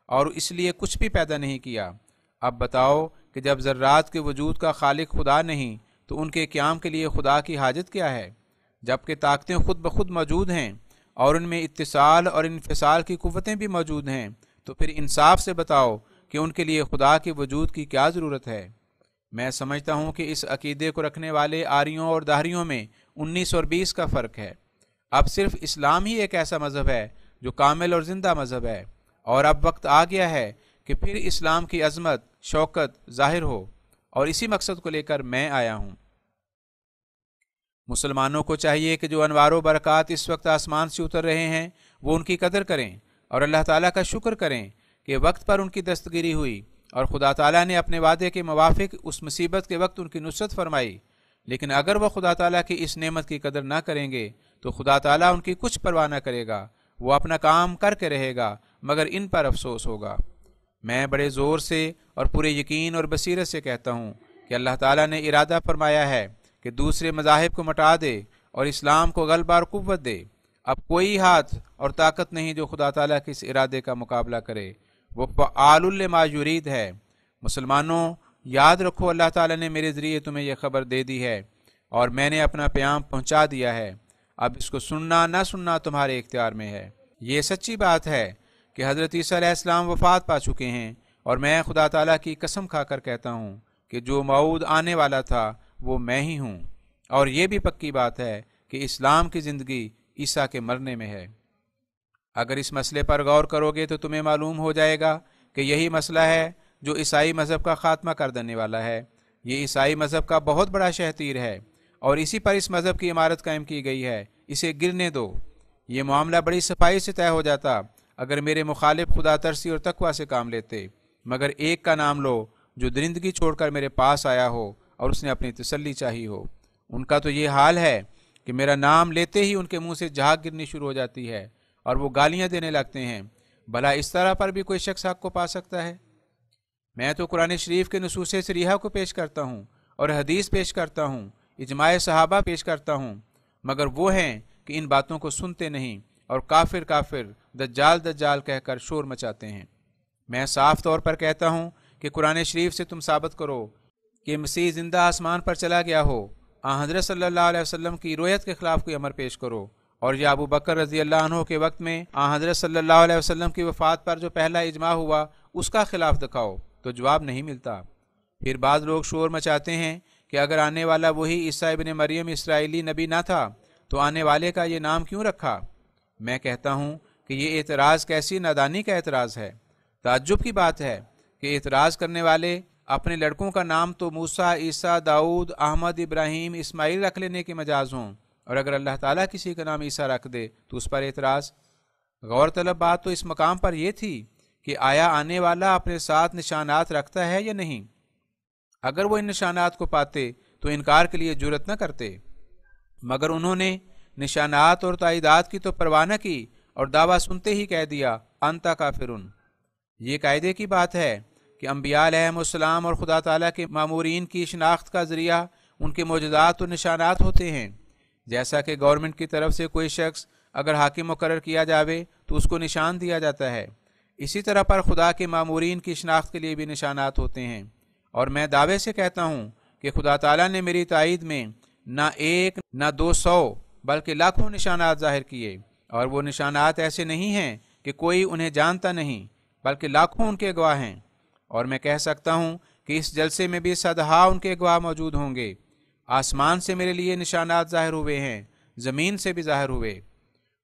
اور اس لیے کچھ بھی پیدا نہیں کیا۔ اب بتاؤ کہ جب ذرات کے وجود کا خالق خدا نہیں تو ان کے قیام کے لیے خدا کی حاجت کیا ہے؟ جبکہ طاقتیں خود بخود موجود ہیں اور ان میں اتصال اور انفصال کی قوتیں بھی موجود ہیں، تو پھر انصاف سے بتاؤ کہ ان کے لیے خدا کے وجود کی کیا ضرورت ہے؟ میں سمجھتا ہوں کہ اس عقیدے کو رکھنے والے آریوں اور داہریوں میں 19 اور 20 کا فرق ہے۔ اب صرف اسلام ہی ایک ایسا مذہب ہے جو کامل اور زندہ مذہب ہے، اور اب وقت آ گیا ہے کہ پھر اسلام کی عظمت شوکت ظاہر ہو، اور اسی مقصد کو لے کر میں آیا ہوں۔ مسلمانوں کو چاہیے کہ جو انوار و برکات اس وقت آسمان سے اتر رہے ہیں وہ ان کی قدر کریں اور اللہ تعالیٰ کا شکر کریں کہ وقت پر ان کی دستگیری ہوئی اور خدا تعالیٰ نے اپنے وعدے کے موافق اس مصیبت کے وقت ان کی نصرت فرمائی۔ لیکن اگر وہ خدا تعالیٰ کی اس نعمت کی قدر نہ کریں گے تو خدا تعالیٰ ان کی کچھ پرواہ نہ کرے گا، وہ اپنا کام کر کے رہے گا، مگر ان پر افسوس ہوگا۔ میں بڑے زور سے اور پورے یقین اور بصیرت سے کہتا ہوں کہ اللہ تعالیٰ نے ارادہ فرمایا ہے کہ دوسرے مذاہب کو مٹا دے اور اسلام کو غلبہ اور قوت دے۔ اب کوئی ہاتھ اور طاقت نہیں جو خدا تعالیٰ کے اس ارادے کا مقابلہ کرے، وہ فعال لما یرید ہے۔ مسلمانوں یاد رکھو اللہ تعالیٰ نے میرے ذریعے تمہیں یہ خبر دے دی ہے اور میں نے اپنا پیام پہنچا دیا ہے، اب اس کو سننا نہ سننا تمہارے اختیار میں ہے۔ یہ سچی بات ہے کہ حضرت عیسیٰ علیہ السلام وفات پا چکے ہیں، اور میں خدا تعالیٰ کی قسم کھا کر کہتا ہوں کہ جو موعود آنے والا تھا وہ میں ہی ہوں، اور یہ بھی پکی بات ہے کہ اسلام کی زندگی عیسیٰ کے مرنے میں ہے۔ اگر اس مسئلے پر غور کرو گے تو تمہیں معلوم ہو جائے گا کہ یہی مسئلہ ہے جو عیسائی مذہب کا خاتمہ کر دینے والا ہے۔ یہ عیسائی مذہب کا بہت بڑا شہتیر ہے، اور اسی پر اس مذہب کی عمارت قائم کی گئی ہے، اسے گرنے دو۔ یہ معاملہ بڑی صفائی سے طے ہو جاتا اگر میرے مخالف خدا ترسی اور تقوی سے کام لیتے، مگر ایک کا نام لو جو درندگی چھوڑ کر میرے پاس آیا ہو اور اس نے اپنی تسلی چاہی ہو۔ ان کا تو یہ حال ہے کہ میرا نام لیتے ہی ان کے منہ سے جھاگ گرنی شروع ہو جاتی ہے اور وہ گالیاں دینے لگتے ہیں۔ بھلا اس طرح پر بھی کوئی شخص حق کو پا سکتا ہے؟ میں تو قرآن شریف کے نصوص صریحہ کو پیش کرتا ہوں اور حدیث پیش کرتا ہوں، اجماع صحابہ پیش کرتا ہوں، مگر وہ ہیں کہ ان باتوں کو سنتے نہیں اور کافر کافر دجال دجال کہہ کر شور مچاتے ہیں۔ میں صاف طور پر کہتا ہوں کہ قرآن شریف سے تم ثابت کرو کہ مسیح زندہ آسمان پر چلا گیا ہو، حضرت صلی اللہ علیہ وسلم کی رویت کے خلاف کوئی امر پیش کرو، اور یا ابو بکر رضی اللہ عنہ کے وقت میں حضرت صلی اللہ علیہ وسلم کی وفات پر جو پہلا اجماع ہوا اس کا خلاف دکھاؤ، تو جواب نہیں ملتا۔ پھر بعض لوگ شور مچاتے ہیں کہ اگر آنے والا وہی عیسیٰ ابن مریم اسرائیلی نبی نہ تھا تو آنے والے کا یہ نام کیوں رکھا؟ میں کہتا ہوں کہ یہ اعتراض کیسی نادانی کا اعتراض ہے۔ تعجب کی بات ہے کہ اعتراض کرنے والے اپنے لڑکوں کا نام تو موسیٰ، عیسیٰ، داؤد، احمد، ابراہیم، اسماعیل رکھ لینے کے مجاز ہوں، اور اگر اللہ تعالیٰ کسی کا نام عیسیٰ رکھ دے تو اس پر اعتراض۔ غور طلب بات تو اس مقام پر یہ تھی کہ آیا آنے والا اپنے ساتھ نشانات رکھتا ہے یا نہیں؟ اگر وہ ان نشانات کو پاتے تو انکار کے لیے جرأت نہ کرتے، مگر انہوں نے نشانات اور تائیدات کی تو پرواہ نہ کی اور دعویٰ سنتے ہی کہہ دیا انتا کافرن۔ یہ قاعدے کی بات ہے کہ انبیاء علیہم السلام اور خدا تعالیٰ کے مامورین کی شناخت کا ذریعہ ان کے معجزات اور نشانات ہوتے ہیں۔ جیسا کہ گورنمنٹ کی طرف سے کوئی شخص اگر حاکم مقرر کیا جاوے تو اس کو نشان دیا جاتا ہے، اسی طرح پر خدا کے مامورین کی شناخت کے لیے بھی نشانات ہوتے ہیں، اور میں دعوے سے کہتا ہوں کہ خدا تعالیٰ نے میری تائید میں نہ ایک نہ 200 بلکہ لاکھوں نشانات ظاہر کیے، اور وہ نشانات ایسے نہیں ہیں کہ کوئی انہیں جانتا نہیں، بلکہ لاکھوں ان کے گواہ ہیں۔ اور میں کہہ سکتا ہوں کہ اس جلسے میں بھی صدہا ان کے گواہ موجود ہوں گے۔ آسمان سے میرے لیے نشانات ظاہر ہوئے ہیں، زمین سے بھی ظاہر ہوئے۔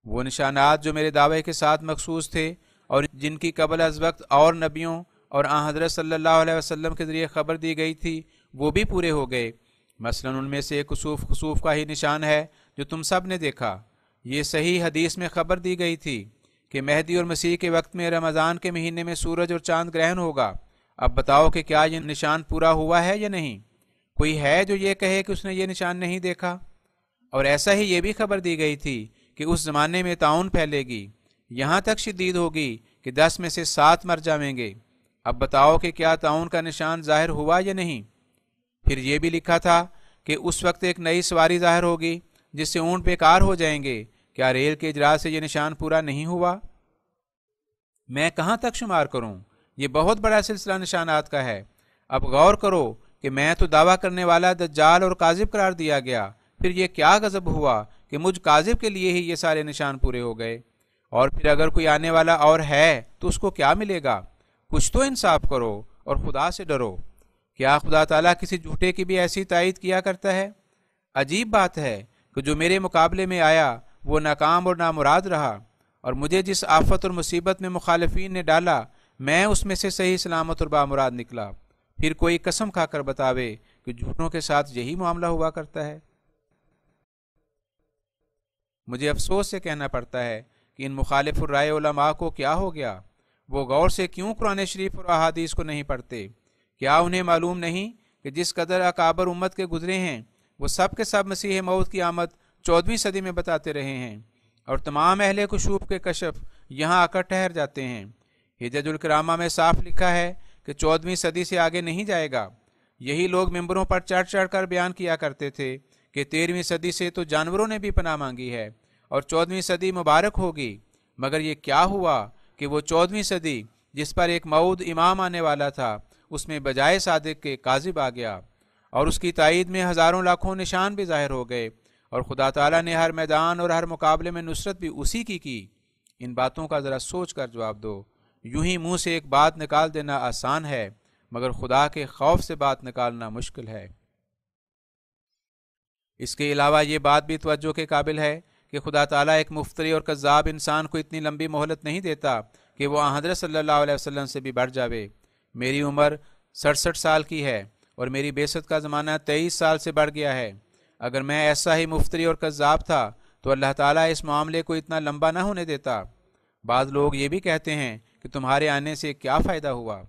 وہ نشانات جو میرے دعوے کے ساتھ مخصوص تھے اور جن کی قبل از وقت اور نبیوں اور حضرت صلی اللہ علیہ وسلم کے ذریعے خبر دی گئی تھی وہ بھی پورے ہو گئے۔ مثلا ان میں سے ایک خسوف کا ہی نشان ہے جو تم سب نے دیکھا۔ یہ صحیح حدیث میں خبر دی گئی تھی کہ مہدی اور مسیح کے وقت میں رمضان کے مہینے میں سورج اور چاند گرہن ہوگا۔ اب بتاؤ کہ کیا یہ نشان پورا ہوا ہے یا نہیں؟ کوئی ہے جو یہ کہے کہ اس نے یہ نشان نہیں دیکھا؟ اور ایسا ہی یہ بھی خبر دی گئی تھی کہ اس زمانے میں طاعون پھیلے گی، یہاں تک شدید ہوگی کہ 10 میں سے 7 مر جائیں گے۔ اب بتاؤ کہ کیا طاعون کا نشان ظاہر ہوا یا نہیں؟ پھر یہ بھی لکھا تھا کہ اس وقت ایک نئی سواری ظاہر ہوگی جس سے اونٹ بیکار ہو جائیں گے۔ کیا ریل کے اجرا سے یہ نشان پورا نہیں ہوا؟ میں کہاں تک شمار کروں؟ یہ بہت بڑا سلسلہ نشانات کا ہے۔ اب غور کرو کہ میں تو دعویٰ کرنے والا دجال اور کاذب قرار دیا گیا، پھر یہ کیا غضب ہوا کہ مجھ کاذب کے لیے ہی یہ سارے نشان پورے ہو گئے۔ اور پھر اگر کوئی آنے والا اور ہے تو اس کو کیا ملے گا؟ کچھ تو انصاف کرو اور خدا سے ڈرو۔ کیا خدا تعالیٰ کسی جھوٹے کی بھی ایسی تائید کیا کرتا ہے؟ عجیب بات ہے کہ جو میرے مقابلے میں آیا وہ ناکام اور نامراد رہا، اور مجھے جس آفت اور مصیبت میں مخالفین نے ڈالا میں اس میں سے صحیح سلامت اور بامراد نکلا۔ پھر کوئی قسم کھا کر بتاوے کہ جھوٹوں کے ساتھ یہی معاملہ ہوا کرتا ہے۔ مجھے افسوس سے کہنا پڑتا ہے کہ ان مخالف الرائے علماء کو کیا ہو گیا؟ وہ غور سے کیوں قرآن شریف اور احادیث کو نہیں پڑھتے؟ کیا انہیں معلوم نہیں کہ جس قدر اکابر امت کے گزرے ہیں وہ سب کے سب مسیح موعود کی آمد 14ویں صدی میں بتاتے رہے ہیں، اور تمام اہل کشوف کے کشف یہاں آ کر ٹھہر جاتے ہیں۔ حجج الکرامہ میں صاف لکھا ہے کہ 14ویں صدی سے آگے نہیں جائے گا۔ یہی لوگ ممبروں پر چڑھ چڑھ کر بیان کیا کرتے تھے کہ 13ویں صدی سے تو جانوروں نے بھی پناہ مانگی ہے اور 14ویں صدی مبارک ہوگی، مگر یہ کیا ہوا کہ وہ 14ویں صدی جس پر ایک موعود امام آنے والا تھا اس میں بجائے صادق کے کاذب آ گیا، اور اس کی تائید میں ہزاروں لاکھوں نشان بھی ظاہر ہو گئے، اور خدا تعالیٰ نے ہر میدان اور ہر مقابلے میں نصرت بھی اسی کی۔ ان باتوں کا ذرا سوچ کر جواب دو۔ یوں ہی منہ سے ایک بات نکال دینا آسان ہے، مگر خدا کے خوف سے بات نکالنا مشکل ہے۔ اس کے علاوہ یہ بات بھی توجہ کے قابل ہے کہ خدا تعالیٰ ایک مفتری اور کذاب انسان کو اتنی لمبی مہلت نہیں دیتا کہ وہ حضرت صلی اللہ علیہ وسلم سے بھی بڑھ جاوے۔ میری عمر 67 سال کی ہے اور میری بعثت کا زمانہ 23 سال سے بڑھ گیا ہے۔ اگر میں ایسا ہی مفتری اور کذاب تھا تو اللہ تعالیٰ اس معاملے کو اتنا لمبا نہ ہونے دیتا۔ بعض لوگ یہ بھی کہتے ہیں کہ تمہارے آنے سے کیا فائدہ ہوا؟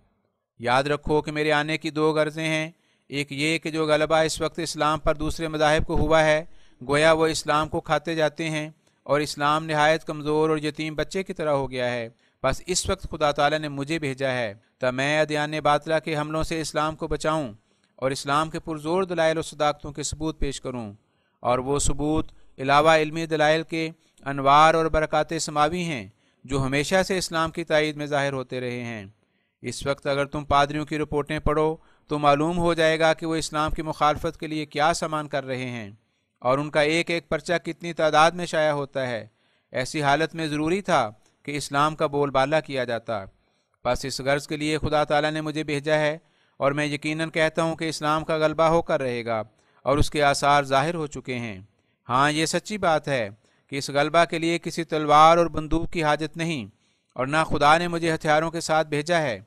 یاد رکھو کہ میرے آنے کی دو غرضیں ہیں۔ ایک یہ کہ جو غلبہ اس وقت اسلام پر دوسرے مذاہب کو ہوا ہے، گویا وہ اسلام کو کھاتے جاتے ہیں اور اسلام نہایت کمزور اور یتیم بچے کی طرح ہو گیا ہے۔ بس اس وقت خدا تعالیٰ نے مجھے بھیجا ہے تا میں ادیان باطلہ کے حملوں سے اسلام کو بچاؤں اور اسلام کے پرزور دلائل و صداقتوں کے ثبوت پیش کروں، اور وہ ثبوت علاوہ علمی دلائل کے انوار اور برکات سماوی ہیں جو ہمیشہ سے اسلام کی تائید میں ظاہر ہوتے رہے ہیں۔ اس وقت اگر تم پادریوں کی رپورٹیں پڑھو تو معلوم ہو جائے گا کہ وہ اسلام کی مخالفت کے لیے کیا سامان کر رہے ہیں، اور ان کا ایک ایک پرچہ کتنی تعداد میں شائع ہوتا ہے۔ ایسی حالت میں ضروری تھا کہ اسلام کا بول بالا کیا جاتا۔ بس اس غرض کے لیے خدا تعالیٰ نے مجھے بھیجا ہے، اور میں یقیناً کہتا ہوں کہ اسلام کا غلبہ ہو کر رہے گا اور اس کے آثار ظاہر ہو چکے ہیں۔ ہاں، یہ سچی بات ہے کہ اس غلبہ کے لیے کسی تلوار اور بندوق کی حاجت نہیں، اور نہ خدا نے مجھے ہتھیاروں کے ساتھ بھیجا ہے۔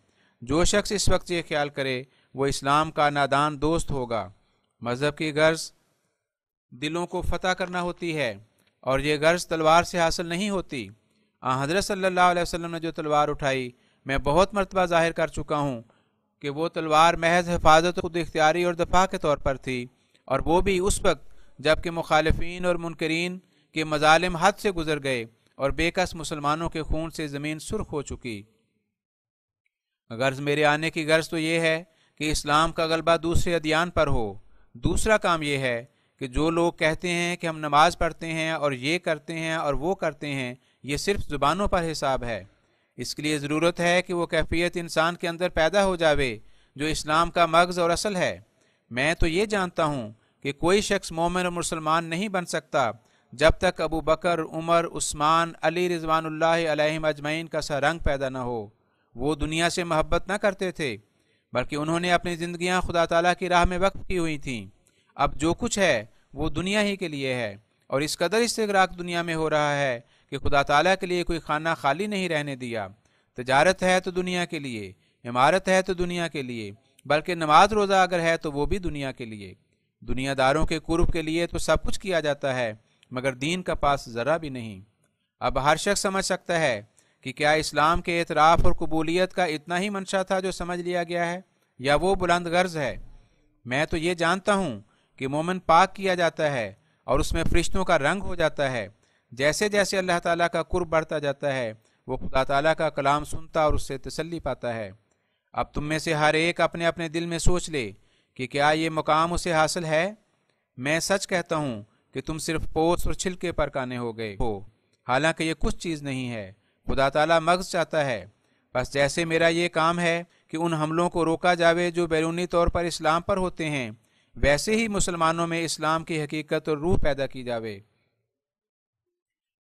جو شخص اس وقت یہ خیال کرے وہ اسلام کا نادان دوست ہوگا۔ مذہب کی غرض دلوں کو فتح کرنا ہوتی ہے، اور یہ غرض تلوار سے حاصل نہیں ہوتی۔ حضرت صلی اللہ علیہ وسلم نے جو تلوار اٹھائی، میں بہت مرتبہ ظاہر کر چکا ہوں کہ وہ تلوار محض حفاظت خود اختیاری اور دفاع کے طور پر تھی، اور وہ بھی اس وقت جب کہ مخالفین اور منکرین کے مظالم حد سے گزر گئے اور بے کس مسلمانوں کے خون سے زمین سرخ ہو چکی۔ غرض میرے آنے کی غرض تو یہ ہے کہ اسلام کا غلبہ دوسرے ادیان پر ہو۔ دوسرا کام یہ ہے کہ جو لوگ کہتے ہیں کہ ہم نماز پڑھتے ہیں اور یہ کرتے ہیں اور وہ کرتے ہیں، یہ صرف زبانوں پر حساب ہے۔ اس کے لیے ضرورت ہے کہ وہ کیفیت انسان کے اندر پیدا ہو جاوے جو اسلام کا مغز اور اصل ہے۔ میں تو یہ جانتا ہوں کہ کوئی شخص مومن اور مسلمان نہیں بن سکتا جب تک ابو بکر، عمر، عثمان، علی رضوان اللہ علیہم اجمعین کا سا رنگ پیدا نہ ہو۔ وہ دنیا سے محبت نہ کرتے تھے، بلکہ انہوں نے اپنی زندگیاں خدا تعالیٰ کی راہ میں وقف کی ہوئی تھیں۔ اب جو کچھ ہے وہ دنیا ہی کے لیے ہے، اور اس قدر استغراق دنیا میں ہو رہا ہے کہ خدا تعالیٰ کے لیے کوئی خانہ خالی نہیں رہنے دیا۔ تجارت ہے تو دنیا کے لیے، عمارت ہے تو دنیا کے لیے، بلکہ نماز روزہ اگر ہے تو وہ بھی دنیا کے لیے۔ دنیا داروں کے قرب کے لیے تو سب کچھ کیا جاتا ہے، مگر دین کا پاس ذرا بھی نہیں۔ اب ہر شخص سمجھ سکتا ہے کہ کیا اسلام کے اعتراف اور قبولیت کا اتنا ہی منشا تھا جو سمجھ لیا گیا ہے، یا وہ بلند غرض ہے۔ میں تو یہ جانتا ہوں کہ مومن پاک کیا جاتا ہے اور اس میں فرشتوں کا رنگ ہو جاتا ہے۔ جیسے جیسے اللہ تعالیٰ کا قرب بڑھتا جاتا ہے، وہ خدا تعالیٰ کا کلام سنتا اور اس سے تسلی پاتا ہے۔ اب تم میں سے ہر ایک اپنے اپنے دل میں سوچ لے کہ کیا یہ مقام اسے حاصل ہے۔ میں سچ کہتا ہوں کہ تم صرف پوست اور چھلکے پر کانے ہو گئے ہو، حالانکہ یہ کچھ چیز نہیں ہے۔ خدا تعالیٰ مغز چاہتا ہے۔ بس جیسے میرا یہ کام ہے کہ ان حملوں کو روکا جاوے جو بیرونی طور پر اسلام پر ہوتے ہیں، ویسے ہی مسلمانوں میں اسلام کی حقیقت اور روح پیدا کی جاوے۔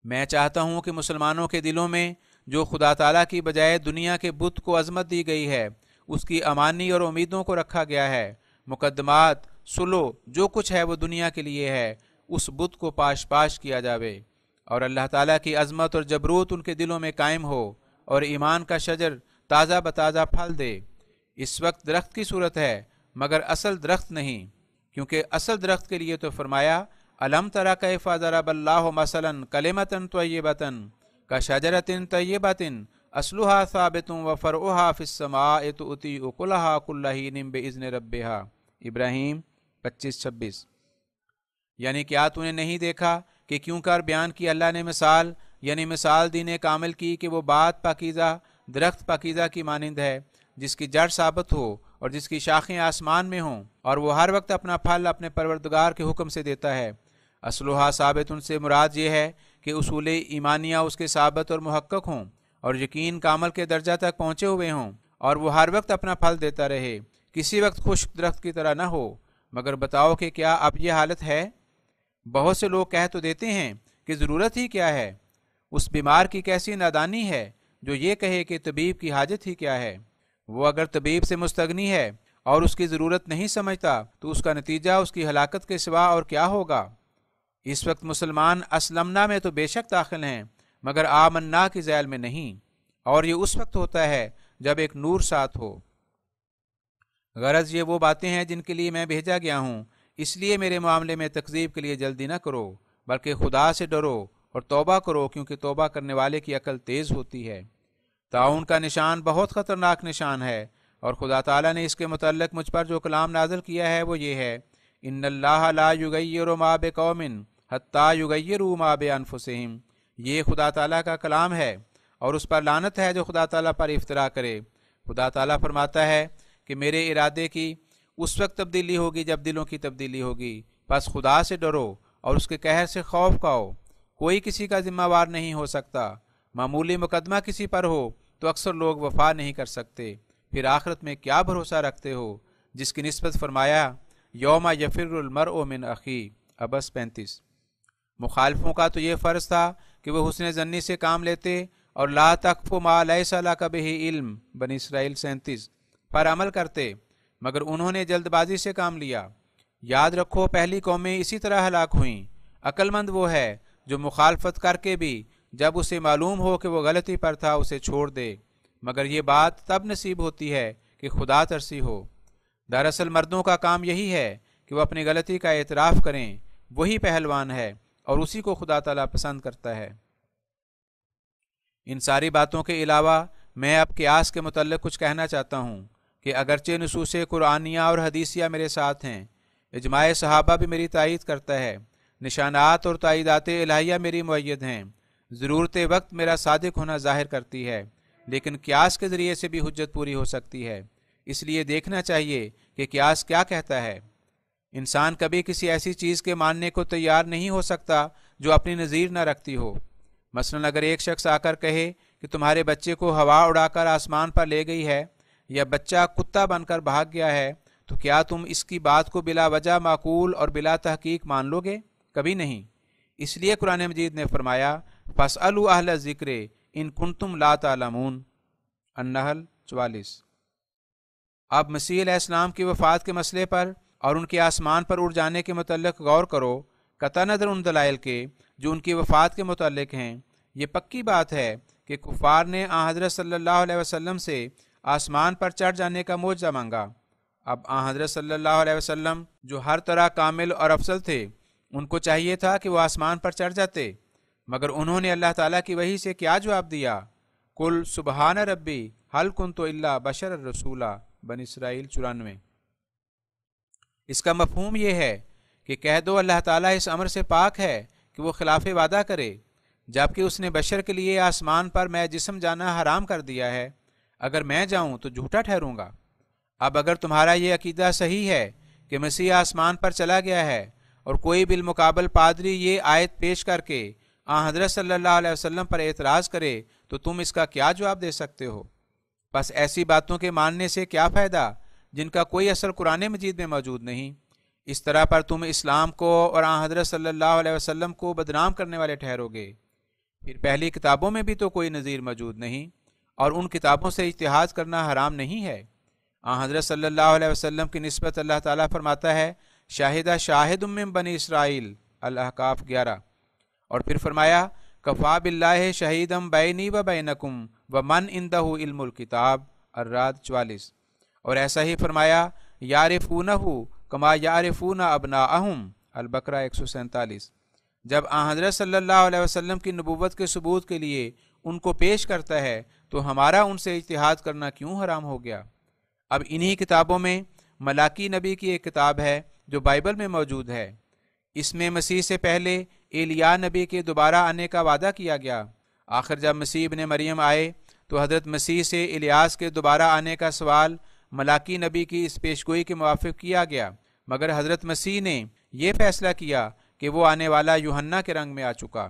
میں چاہتا ہوں کہ مسلمانوں کے دلوں میں جو خدا تعالیٰ کی بجائے دنیا کے بت کو عظمت دی گئی ہے، اس کی امانی اور امیدوں کو رکھا گیا ہے، مقدمات، سلو، جو کچھ ہے وہ دنیا کے لیے ہے، اس بت کو پاش پاش کیا جاوے، اور اللہ تعالیٰ کی عظمت اور جبروت ان کے دلوں میں قائم ہو، اور ایمان کا شجر تازہ بتازہ پھل دے۔ اس وقت درخت کی صورت ہے مگر اصل درخت نہیں، کیونکہ اصل درخت کے لیے تو فرمایا الم تری کیف ضرب اللہ مثلا کلمۃ طیبۃ کشجرۃ طیبۃ اصلها ثابت وفرعها فی السماء تؤتی اکلها کل حین باذن ربها۔ ابراہیم 25-26۔ یعنی کیا تو نے نہیں دیکھا کہ کیوں کر بیان کی اللہ نے مثال، یعنی مثال دین کامل کی کہ وہ بات پاکیزہ درخت پاکیزہ کی مانند ہے جس کی جڑ ثابت ہو اور جس کی شاخیں آسمان میں ہوں، اور وہ ہر وقت اپنا پھل اپنے پروردگار کے حکم سے دیتا ہے۔ اصلها ثابت ان سے مراد یہ ہے کہ اصول ایمانیہ اس کے ثابت اور محقق ہوں، اور یقین کامل کے درجہ تک پہنچے ہوئے ہوں، اور وہ ہر وقت اپنا پھل دیتا رہے، کسی وقت خشک درخت کی طرح نہ ہو، مگر بتاؤ کہ کیا اب یہ حالت ہے؟ بہت سے لوگ کہہ تو دیتے ہیں کہ ضرورت ہی کیا ہے، اس بیمار کی کیسی نادانی ہے جو یہ کہے کہ طبیب کی حاجت ہی کیا ہے۔ وہ اگر طبیب سے مستغنی ہے اور اس کی ضرورت نہیں سمجھتا تو اس کا نتیجہ اس کی ہلاکت کے سوا اور کیا ہوگا؟ اس وقت مسلمان اسلمنا میں تو بے شک داخل ہیں، مگر آمنا کی ذیل میں نہیں، اور یہ اس وقت ہوتا ہے جب ایک نور ساتھ ہو۔ غرض یہ وہ باتیں ہیں جن کے لیے میں بھیجا گیا ہوں، اس لیے میرے معاملے میں تکذیب کے لیے جلدی نہ کرو، بلکہ خدا سے ڈرو اور توبہ کرو، کیونکہ توبہ کرنے والے کی عقل تیز ہوتی ہے۔ طاعون کا نشان بہت خطرناک نشان ہے، اور خدا تعالیٰ نے اس کے متعلق مجھ پر جو کلام نازل کیا ہے وہ یہ ہے، ان اللہ لا یغیر ما بقوم حتی یغیروا ما بانفسہم۔ یہ خدا تعالیٰ کا کلام ہے، اور اس پر لعنت ہے جو خدا تعالیٰ پر افترا کرے۔ خدا تعالیٰ فرماتا ہے کہ میرے ارادے کی اس وقت تبدیلی ہوگی جب دلوں کی تبدیلی ہوگی، پس خدا سے ڈرو اور اس کے قہر سے خوف کھاؤ۔ کوئی کسی کا ذمہ وار نہیں ہو سکتا، معمولی مقدمہ کسی پر ہو تو اکثر لوگ وفا نہیں کر سکتے، پھر آخرت میں کیا بھروسہ رکھتے ہو، جس کی نسبت فرمایا یوم یفر المرء من اخی، عبس 35۔ مخالفوں کا تو یہ فرض تھا کہ وہ حسن ظنی سے کام لیتے اور لا تقف ما لیس لک بہ علم، بنی اسرائیل 37 پر عمل کرتے، مگر انہوں نے جلد بازی سے کام لیا۔ یاد رکھو پہلی قومیں اسی طرح ہلاک ہوئیں۔ عقل مند وہ ہے جو مخالفت کر کے بھی جب اسے معلوم ہو کہ وہ غلطی پر تھا اسے چھوڑ دے، مگر یہ بات تب نصیب ہوتی ہے کہ خدا ترسی ہو۔ دراصل مردوں کا کام یہی ہے کہ وہ اپنی غلطی کا اعتراف کریں، وہی پہلوان ہے اور اسی کو خدا تعالیٰ پسند کرتا ہے۔ ان ساری باتوں کے علاوہ میں اب قیاس کے متعلق کچھ کہنا چاہتا ہوں کہ اگرچہ نصوص قرآنیہ اور حدیثیہ میرے ساتھ ہیں، اجماع صحابہ بھی میری تائید کرتا ہے، نشانات اور تائیدات الہیہ میری مؤید ہیں، ضرورت وقت میرا صادق ہونا ظاہر کرتی ہے، لیکن قیاس کے ذریعے سے بھی حجت پوری ہو سکتی ہے۔ اس لیے دیکھنا چاہیے کہ قیاس کیا کہتا ہے۔ انسان کبھی کسی ایسی چیز کے ماننے کو تیار نہیں ہو سکتا جو اپنی نظیر نہ رکھتی ہو۔ مثلا اگر ایک شخص آ کر کہے کہ تمہارے بچے کو ہوا اڑا کر آسمان پر لے گئی ہے، یا بچہ کتا بن کر بھاگ گیا ہے، تو کیا تم اس کی بات کو بلا وجہ معقول اور بلا تحقیق مان لو گے؟ کبھی نہیں۔ اس لیے قرآن مجید نے فرمایا فَاسْأَلُوا أَهْلَ الذِّكْرِ إِن كُنتُمْ لَا تَعْلَمُونَ، النحل 44۔ اب مسیح علیہ السلام کی وفات کے مسئلے پر اور ان کے آسمان پر اڑ جانے کے متعلق غور کرو، قطع نظر ان دلائل کے جو ان کی وفات کے متعلق ہیں۔ یہ پکی بات ہے کہ کفار نے آن حضرت صلی اللہ علیہ وسلم سے آسمان پر چڑھ جانے کا معجزہ مانگا۔ اب آن حضرت صلی اللہ علیہ وسلم جو ہر طرح کامل اور افضل تھے، ان کو چاہیے تھا کہ وہ آسمان پر چڑھ جاتے، مگر انہوں نے اللہ تعالیٰ کی وحی سے کیا جواب دیا؟ قل سبحان ربی هل کنت الا بشر الرسولہ، بنی اسرائیل 94۔ اس کا مفہوم یہ ہے کہ کہہ دو اللہ تعالیٰ اس امر سے پاک ہے کہ وہ خلاف وعدہ کرے، جبکہ اس نے بشر کے لیے آسمان پر میں جسم جانا حرام کر دیا ہے۔ اگر میں جاؤں تو جھوٹا ٹھہروں گا۔ اب اگر تمہارا یہ عقیدہ صحیح ہے کہ مسیح آسمان پر چلا گیا ہے، اور کوئی بالمقابل پادری یہ آیت پیش کر کے آن حضرت صلی اللہ علیہ وسلم پر اعتراض کرے تو تم اس کا کیا جواب دے سکتے ہو؟ بس ایسی باتوں کے ماننے سے کیا فائدہ جن کا کوئی اثر قرآن مجید میں موجود نہیں؟ اس طرح پر تم اسلام کو اور آن حضرت صلی اللہ علیہ وسلم کو بدنام کرنے والے ٹھہرو گے۔ پھر پہلی کتابوں میں بھی تو کوئی نظیر موجود نہیں، اور ان کتابوں سے اجتہاد کرنا حرام نہیں ہے۔ آن حضرت صلی اللہ علیہ وسلم کی نسبت اللہ تعالیٰ فرماتا ہے شاہدہ شاہد من بنی اسرائیل، الاحقاف 11، اور پھر فرمایا کفا باللہ شہیدم بینی و بینکم ومن عندہ علم الکتاب، الرعد 44، اور ایسا ہی فرمایا یعرفونہ کما یعرفون ابناءہم، البقرہ 147۔ جب آن حضرت صلی اللہ علیہ وسلم کی نبوت کے ثبوت کے لیے ان کو پیش کرتا ہے تو ہمارا ان سے اجتہاد کرنا کیوں حرام ہو گیا؟ اب انہی کتابوں میں ملاکی نبی کی ایک کتاب ہے جو بائبل میں موجود ہے۔ اس میں مسیح سے پہلے ایلیا نبی کے دوبارہ آنے کا وعدہ کیا گیا۔ آخر جب مسیح ابن مریم آئے تو حضرت مسیح سے الیاس کے دوبارہ آنے کا سوال ملاکی نبی کی اس پیشگوئی کے موافق کیا گیا، مگر حضرت مسیح نے یہ فیصلہ کیا کہ وہ آنے والا یوحنا کے رنگ میں آ چکا۔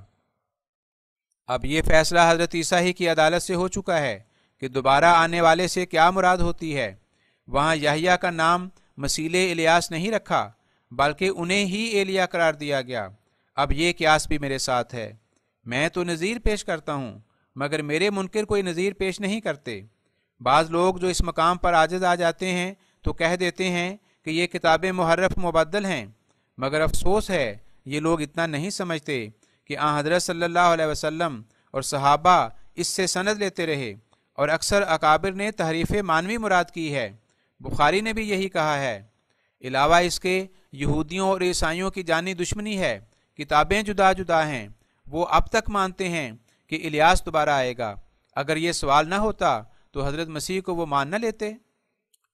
اب یہ فیصلہ حضرت عیسیٰ ہی کی عدالت سے ہو چکا ہے کہ دوبارہ آنے والے سے کیا مراد ہوتی ہے۔ وہاں یحییٰ کا نام مسیل الیاس نہیں رکھا، بلکہ انہیں ہی ایلیا قرار دیا گیا۔ اب یہ قیاس بھی میرے ساتھ ہے۔ میں تو نظیر پیش کرتا ہوں، مگر میرے منکر کوئی نظیر پیش نہیں کرتے۔ بعض لوگ جو اس مقام پر عاجز آ جاتے ہیں تو کہہ دیتے ہیں کہ یہ کتابیں محرف مبدل ہیں، مگر افسوس ہے یہ لوگ اتنا نہیں سمجھتے کہ آن حضرت صلی اللہ علیہ وسلم اور صحابہ اس سے سند لیتے رہے، اور اکثر اکابر نے تحریف معنوی مراد کی ہے۔ بخاری نے بھی یہی کہا ہے۔ علاوہ اس کے یہودیوں اور عیسائیوں کی جانی دشمنی ہے، کتابیں جدا جدا ہیں۔ وہ اب تک مانتے ہیں کہ الیاس دوبارہ آئے گا۔ اگر یہ سوال نہ ہوتا تو حضرت مسیح کو وہ مان نہ لیتے۔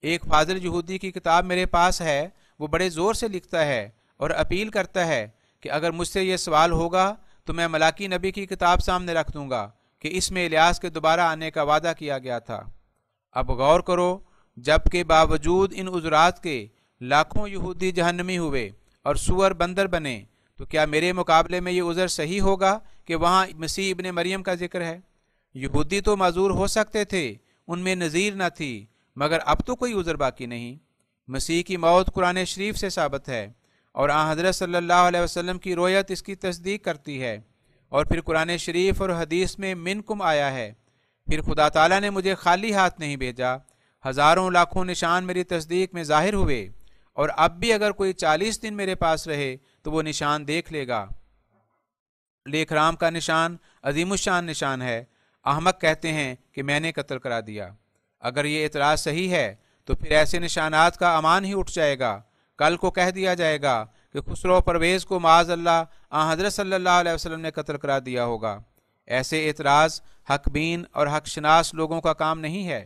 ایک فاضل یہودی کی کتاب میرے پاس ہے، وہ بڑے زور سے لکھتا ہے اور اپیل کرتا ہے کہ اگر مجھ سے یہ سوال ہوگا تو میں ملاکی نبی کی کتاب سامنے رکھ دوں گا کہ اس میں الیاس کے دوبارہ آنے کا وعدہ کیا گیا تھا۔ اب غور کرو، جب کہ باوجود ان عذرات کے لاکھوں یہودی جہنمی ہوئے اور سور بندر بنے، تو کیا میرے مقابلے میں یہ عذر صحیح ہوگا کہ وہاں مسیح ابن مریم کا ذکر ہے؟ یہودی تو معذور ہو سکتے تھے، ان میں نظیر نہ تھی، مگر اب تو کوئی عذر باقی نہیں۔ مسیح کی موت قرآن شریف سے ثابت ہے، اور آن حضرت صلی اللہ علیہ وسلم کی رویت اس کی تصدیق کرتی ہے، اور پھر قرآن شریف اور حدیث میں منکم آیا ہے۔ پھر خدا تعالیٰ نے مجھے خالی ہاتھ نہیں بھیجا، ہزاروں لاکھوں نشان میری تصدیق میں ظاہر ہوئے، اور اب بھی اگر کوئی 40 دن میرے پاس رہے تو وہ نشان دیکھ لے گا۔ لیک رام کا نشان عظیم الشان نشان ہے۔ احمق کہتے ہیں کہ میں نے قتل کرا دیا۔ اگر یہ اعتراض صحیح ہے تو پھر ایسے نشانات کا امان ہی اٹھ جائے گا۔ کل کو کہہ دیا جائے گا کہ خسرو پرویز کو معاذ اللہ آن حضرت صلی اللہ علیہ وسلم نے قتل کرا دیا ہوگا۔ ایسے اعتراض حق بین اور حق شناس لوگوں کا کام نہیں ہے۔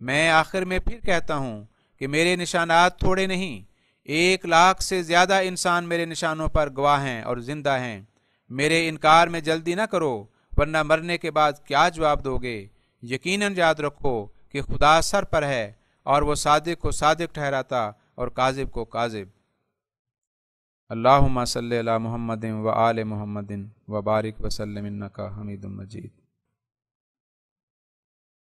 میں آخر میں پھر کہتا ہوں کہ میرے نشانات تھوڑے نہیں، 1,00,000 سے زیادہ انسان میرے نشانوں پر گواہ ہیں اور زندہ ہیں۔ میرے انکار میں جلدی نہ کرو، ورنہ مرنے کے بعد کیا جواب دو گے؟ یقیناً یاد رکھو کہ خدا سر پر ہے، اور وہ صادق کو صادق ٹھہراتا اور کاذب کو کاذب۔ اللہم صلی علی محمد و آل محمد و بارک وسلم انکا حمید مجید۔